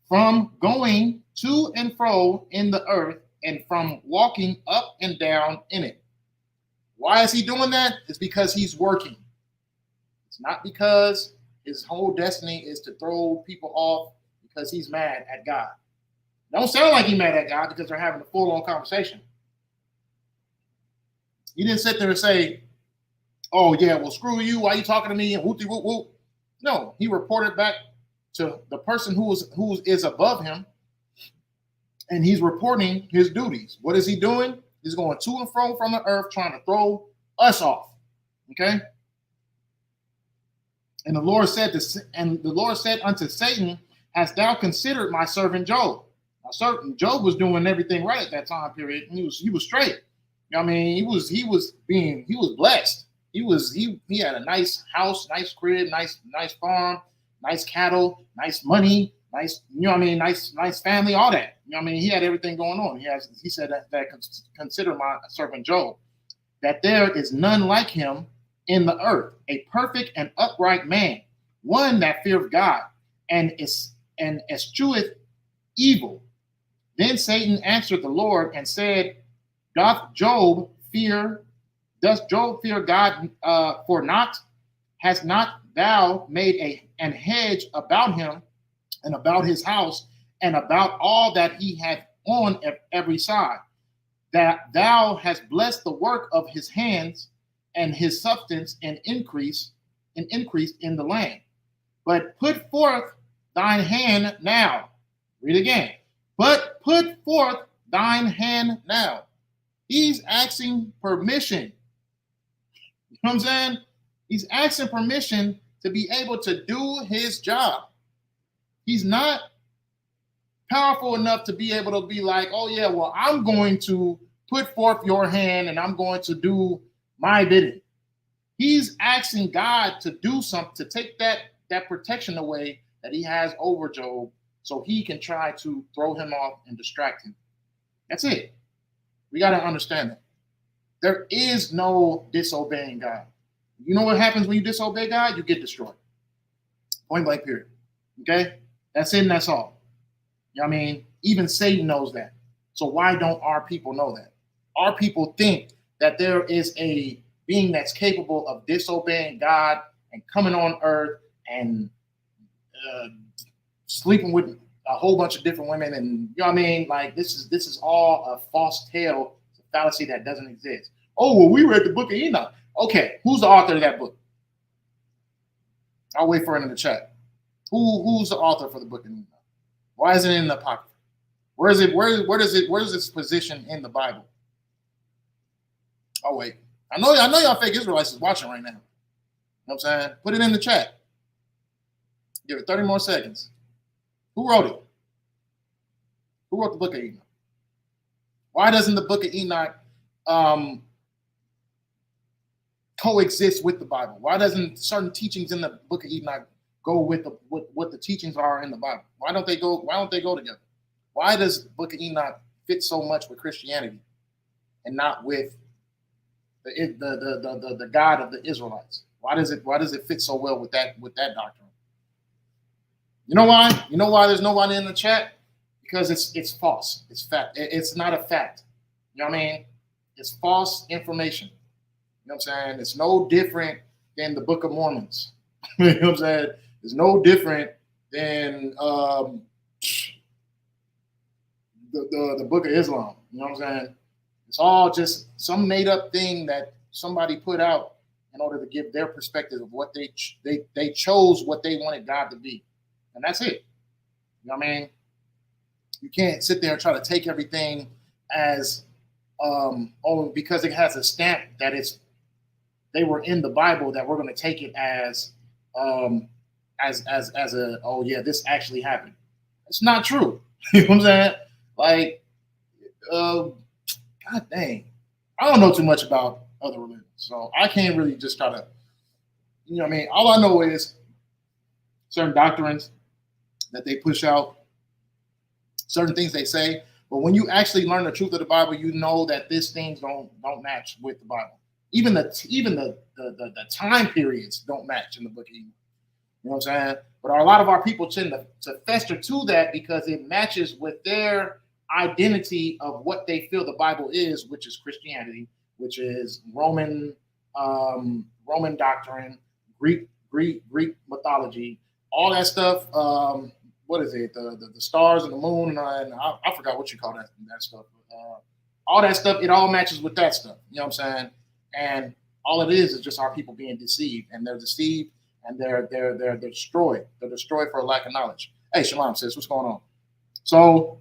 "From going to and fro in the earth, and from walking up and down in it." Why is he doing that? It's because he's working. It's not because his whole destiny is to throw people off because he's mad at God. Don't sound like he's mad at God because they're having a full-on conversation. He didn't sit there and say, "Oh yeah, well screw you, why are you talking to me?" and whoopty whoop whoop. No, he reported back to the person who is above him, and he's reporting his duties. What is he doing? He's going to and fro from the earth trying to throw us off. Okay? And the Lord said unto Satan, "Hast thou considered my servant Job?" Now, Job was doing everything right at that time period. He was straight. You know what I mean? He was blessed. He had a nice house, nice crib, nice farm, nice cattle, nice money, nice, you know what I mean, nice family, all that. You know what I mean? He had everything going on. He said that consider my servant Job, that there is none like him in the earth, a perfect and upright man, one that feareth God and escheweth evil. Then Satan answered the Lord and said, Doth Job fear God for naught? Has not thou made an hedge about him and about his house and about all that he hath on every side? That thou hast blessed the work of his hands, and his substance and increased in the land. But put forth thine hand now. Read again. But put forth thine hand now. He's asking permission. You know what I'm saying? He's asking permission to be able to do his job. He's not powerful enough to be able to be like, "Oh yeah, well, I'm going to put forth your hand and I'm going to do my bidding." He's asking God to do something, to take that protection away that he has over Job so he can try to throw him off and distract him. That's it. We got to understand that. There is no disobeying God. You know what happens when you disobey God? You get destroyed. Point blank, period. Okay? That's it and that's all. You know what I mean? Even Satan knows that. So why don't our people know that? Our people think that there is a being that's capable of disobeying God and coming on earth and sleeping with a whole bunch of different women, and you know what I mean? Like this is all a false tale, a fallacy that doesn't exist. Oh, well, we read the book of Enoch. Okay, who's the author of that book? I'll wait for it in the chat. Who's the author for the book of Enoch? Why isn't it in the Apocrypha? Where is it? Where does its position in the Bible? Oh wait, I know y'all fake Israelites is watching right now. You know what I'm saying? Put it in the chat. Give it 30 more seconds. Who wrote it? Who wrote the book of Enoch? Why doesn't the book of Enoch coexist with the Bible? Why doesn't certain teachings in the book of Enoch go with what the teachings are in the Bible? Why don't they go together? Why does the book of Enoch fit so much with Christianity and not with the God of the Israelites? Why does it fit so well with that doctrine? You know why? You know why there's nobody in the chat? Because it's false. It's fact. It's not a fact. You know what I mean? It's false information. You know what I'm saying? It's no different than the Book of Mormons. You know what I'm saying? It's no different than the Book of Islam. You know what I'm saying? It's all just some made up thing that somebody put out in order to give their perspective of what they chose what they wanted God to be. And that's it. You know what I mean? You can't sit there and try to take everything as because it has a stamp that they were in the Bible, that we're going to take it as a oh yeah, this actually happened. It's not true. You know what I'm saying? Like, God dang, I don't know too much about other religions, so I can't really just try to, you know what I mean? All I know is certain doctrines that they push out, certain things they say, but when you actually learn the truth of the Bible, you know that these things don't match with the Bible. Even the time periods don't match in the book of Enoch. You know what I'm saying? But a lot of our people tend to fester to that because it matches with their identity of what they feel the Bible is, which is Christianity, which is Roman doctrine, Greek mythology, all that stuff. What is it? The stars and the moon, and I forgot what you call that stuff. All that stuff, it all matches with that stuff. You know what I'm saying? And all it is just our people being deceived, and they're deceived, and they're destroyed. They're destroyed for a lack of knowledge. Hey, Shalom, sis, what's going on? So,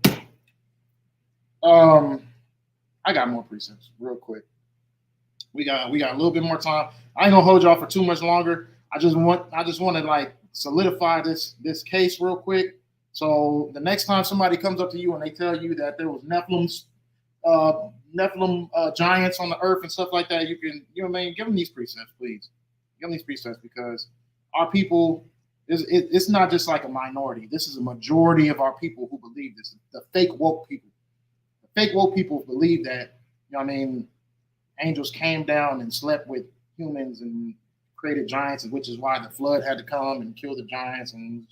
I got more precepts real quick. We got a little bit more time. I ain't gonna hold y'all for too much longer. I just want to like solidify this case real quick. So the next time somebody comes up to you and they tell you that there was Nephilim giants on the earth and stuff like that, you can, you know what I mean, give them these precepts, please. Give them these precepts, because our people, it's not just like a minority. This is a majority of our people who believe this. The fake woke people. The fake woke people believe that, you know what I mean, angels came down and slept with humans and created giants, and which is why the flood had to come and kill the giants, and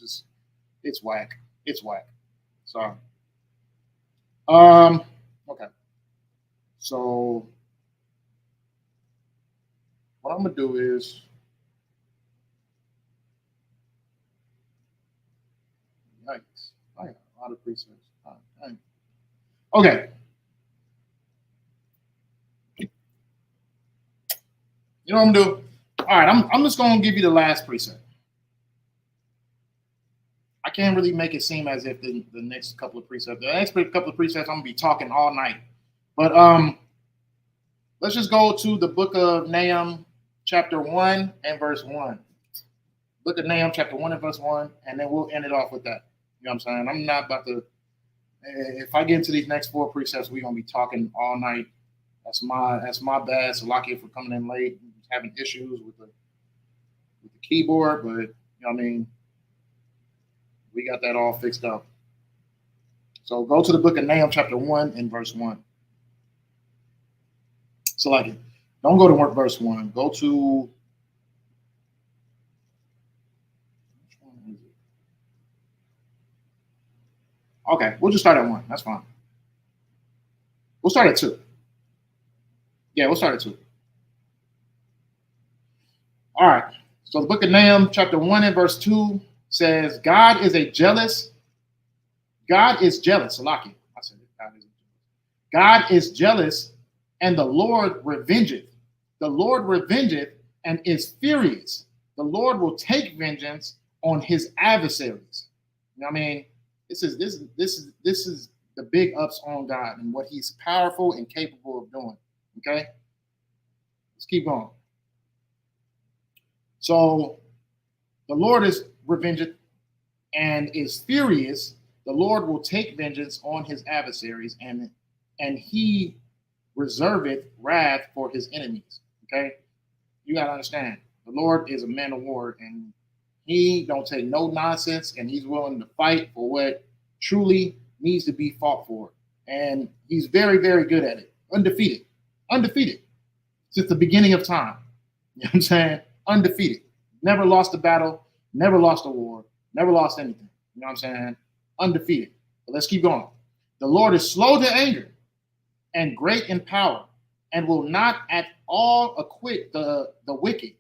it's whack. It's whack. So, okay. So, what I'm gonna do is, yikes, I got a lot of presets. Okay. You know what I'm gonna do? All right, I'm just gonna give you the last preset. I can't really make it seem as if the next couple of precepts, I'm gonna be talking all night. But let's just go to the book of Nahum, chapter 1 and verse 1. Book of Nahum, chapter 1 and verse 1, and then we'll end it off with that. You know what I'm saying? I'm not about to, if I get into these next 4 precepts, we're gonna be talking all night. That's my bad. Salakia for coming in late, having issues with the keyboard, but you know what I mean, we got that all fixed up. So go to the book of Nahum, chapter 1 and verse 1. It So like, don't go to verse 1. Go to, which one is it? Okay, we'll just start at 1. That's fine. We'll start at 2. Yeah, we'll start at 2. All right. So the book of Nahum, chapter 1 and verse 2 says, God is jealous. Salaki. I said it. God is jealous, and the Lord revengeth. The Lord revengeth and is furious. The Lord will take vengeance on his adversaries. You know what I mean? This is the big ups on God and what he's powerful and capable of doing. Okay? Let's keep going. So the Lord is revengeth and is furious. The Lord will take vengeance on his adversaries, and he reserveth wrath for his enemies. Okay? You gotta understand, the Lord is a man of war, and he don't take no nonsense, and he's willing to fight for what truly needs to be fought for. And he's very, very good at it. Undefeated since the beginning of time. You know what I'm saying? Undefeated. Never lost a battle, never lost a war, never lost anything. You know what I'm saying? Undefeated. But let's keep going. The Lord is slow to anger and great in power, and will not at all acquit the wicked.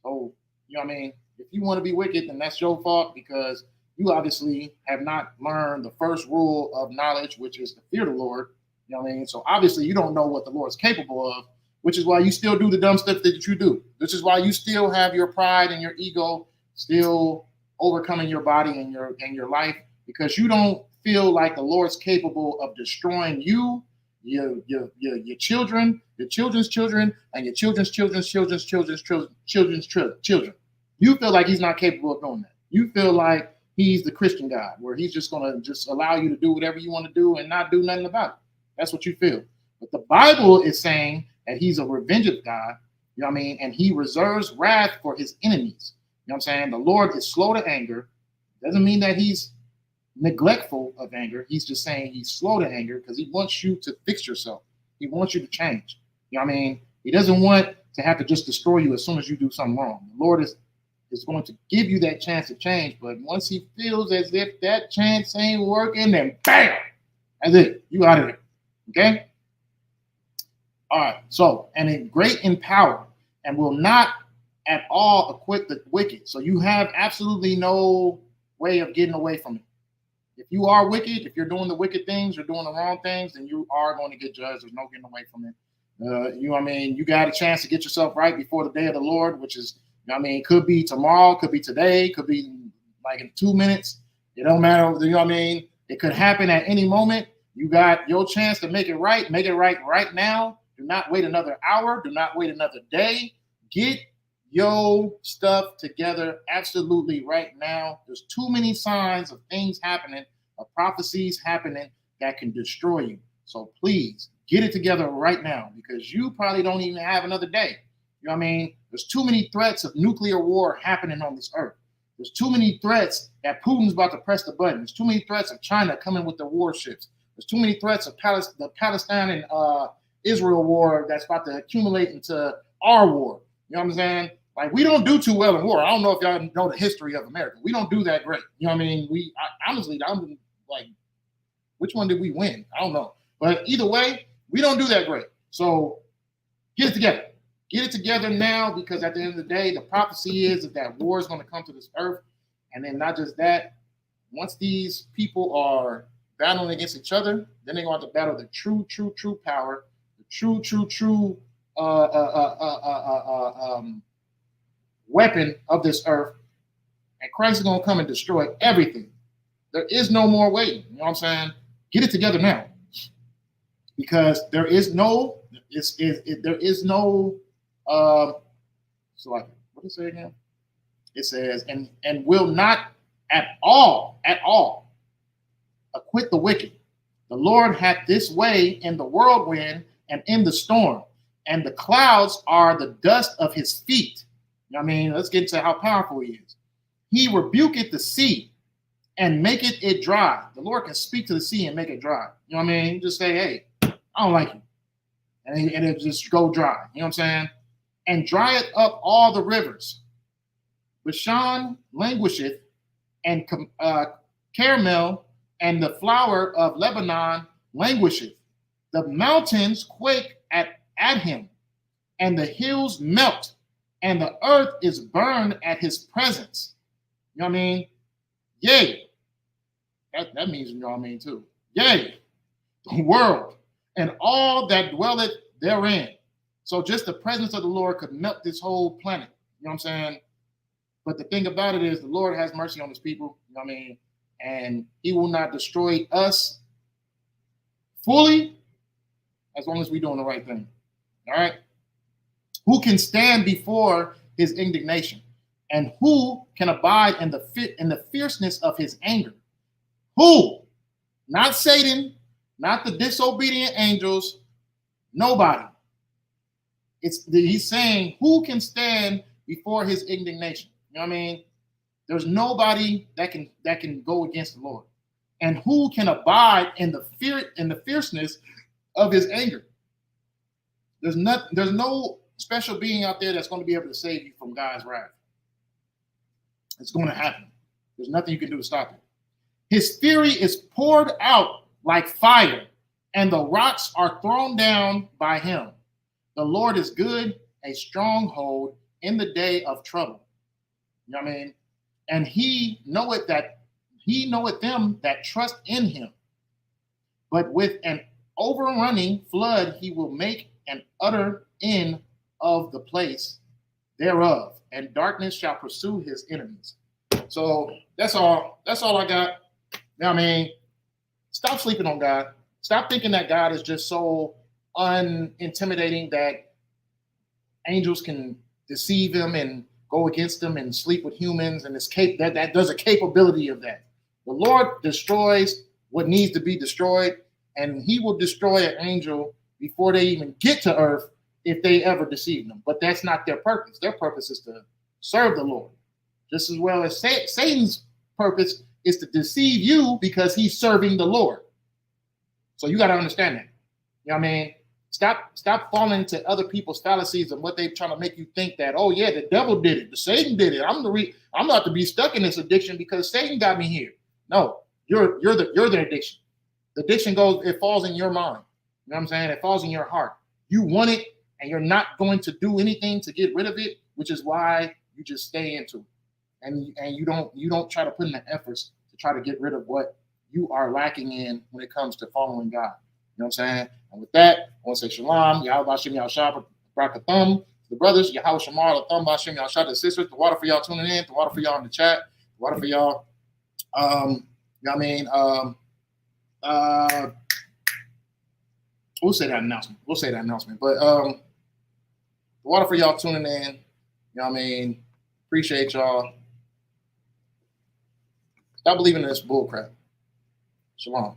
So, you know what I mean? If you want to be wicked, then that's your fault, because you obviously have not learned the first rule of knowledge, which is to fear the Lord. You know what I mean? So obviously you don't know what the Lord is capable of, which is why you still do the dumb stuff that you do. This is why you still have your pride and your ego still overcoming your body and your life, because you don't feel like the Lord's capable of destroying you, your children, your children's children, and your children's children's children. You feel like he's not capable of doing that. You feel like he's the Christian God, where he's just going to just allow you to do whatever you want to do and not do nothing about it. That's what you feel. But the Bible is saying that he's a revengeful God, you know what I mean? And he reserves wrath for his enemies. You know what I'm saying? The Lord is slow to anger. Doesn't mean that he's neglectful of anger. He's just saying he's slow to anger because he wants you to fix yourself. He wants you to change. You know what I mean? He doesn't want to have to just destroy you as soon as you do something wrong. The Lord is going to give you that chance to change, but once he feels as if that chance ain't working, then bam, that's it. You out of there. Okay? All right. So, and in great in power, and will not at all acquit the wicked. So you have absolutely no way of getting away from it. If you are wicked, if you're doing the wicked things, you're doing the wrong things, then you are going to get judged. There's no getting away from it. You know what I mean? You got a chance to get yourself right before the day of the Lord, which is, you know what I mean, could be tomorrow, could be today, could be like in 2 minutes. It don't matter. You know what I mean? It could happen at any moment. You got your chance to make it right. Make it right now. Do not wait another hour. Do not wait another day. Get your stuff together absolutely right now. There's too many signs of things happening, of prophecies happening that can destroy you. So please get it together right now, because you probably don't even have another day. You know what I mean? There's too many threats of nuclear war happening on this earth. There's too many threats that Putin's about to press the button. There's too many threats of China coming with the warships. There's too many threats of the Palestine and Israel war that's about to accumulate into our war. You know what I'm saying? Like, we don't do too well in war. I don't know if y'all know the history of America. We don't do that great. You know what I mean? Honestly, I'm like, which one did we win? I don't know. But either way, we don't do that great. So get it together. Get it together now, because at the end of the day, the prophecy is that war is going to come to this earth. And then not just that, once these people are battling against each other, then they're going to have to battle the true power, the true weapon of this earth. And Christ is going to come and destroy everything. There is no more waiting. You know what I'm saying? Get it together now. Because there is no, so like, what does it say again? It says, and will not at all acquit the wicked. The Lord hath this way in the whirlwind and in the storm, and the clouds are the dust of his feet. You know what I mean? Let's get into how powerful he is. He rebuketh the sea and maketh it dry. The Lord can speak to the sea and make it dry. You know what I mean? You just say, hey, I don't like you. and it just go dry. You know what I'm saying? And drieth up all the rivers. Bashan languisheth, and Carmel and the flower of Lebanon languisheth. The mountains quake at him, and the hills melt, and the earth is burned at his presence. You know what I mean? Yea. That means, you know what I mean, too. Yea, the world, and all that dwelleth therein. So just the presence of the Lord could melt this whole planet. You know what I'm saying? But the thing about it is the Lord has mercy on his people. You know what I mean? And he will not destroy us fully as long as we're doing the right thing. All right? Who can stand before his indignation? And who can abide in the fierceness of his anger? Who? Not Satan, not the disobedient angels, nobody. He's saying, who can stand before his indignation? You know what I mean? There's nobody that can go against the Lord. And who can abide in the fierceness of his anger? There's no special being out there that's going to be able to save you from God's wrath. It's going to happen. There's nothing you can do to stop it. His fury is poured out like fire, and the rocks are thrown down by him. The Lord is good, a stronghold in the day of trouble. You know what I mean? And he knoweth them that trust in him. But with an overrunning flood, he will make an utter end of the place thereof, and darkness shall pursue his enemies. So that's all I got. You know what I mean? Stop sleeping on God. Stop thinking that God is just so unintimidating that angels can deceive him and go against him and sleep with humans and escape. That there's a capability of that. The Lord destroys what needs to be destroyed, and he will destroy an angel before they even get to earth if they ever deceive them. But that's not their purpose. Their purpose is to serve the Lord. Just as well as Satan's purpose is to deceive you because he's serving the Lord. So you got to understand that. You know what I mean? Stop falling to other people's fallacies and what they're trying to make you think that, oh yeah, the devil did it, the Satan did it. I'm not to be stuck in this addiction because Satan got me here. No, you're the addiction. The addiction it falls in your mind. You know what I'm saying? It falls in your heart. You want it, and you're not going to do anything to get rid of it, which is why you just stay into it. And you don't try to put in the efforts to try to get rid of what you are lacking in when it comes to following God. You know what I'm saying? And with that, I want to say shalom, Yahweh Shem Yahshua, Brakathum, the brothers, Yahweh Shamar, Latham, Bashem Yahshua, the sisters, the water for y'all tuning in, the water for y'all in the chat, the water for y'all, you know what I mean? We'll say that announcement. But the water for y'all tuning in, you know what I mean? Appreciate y'all. Stop believing in this bull crap. Shalom.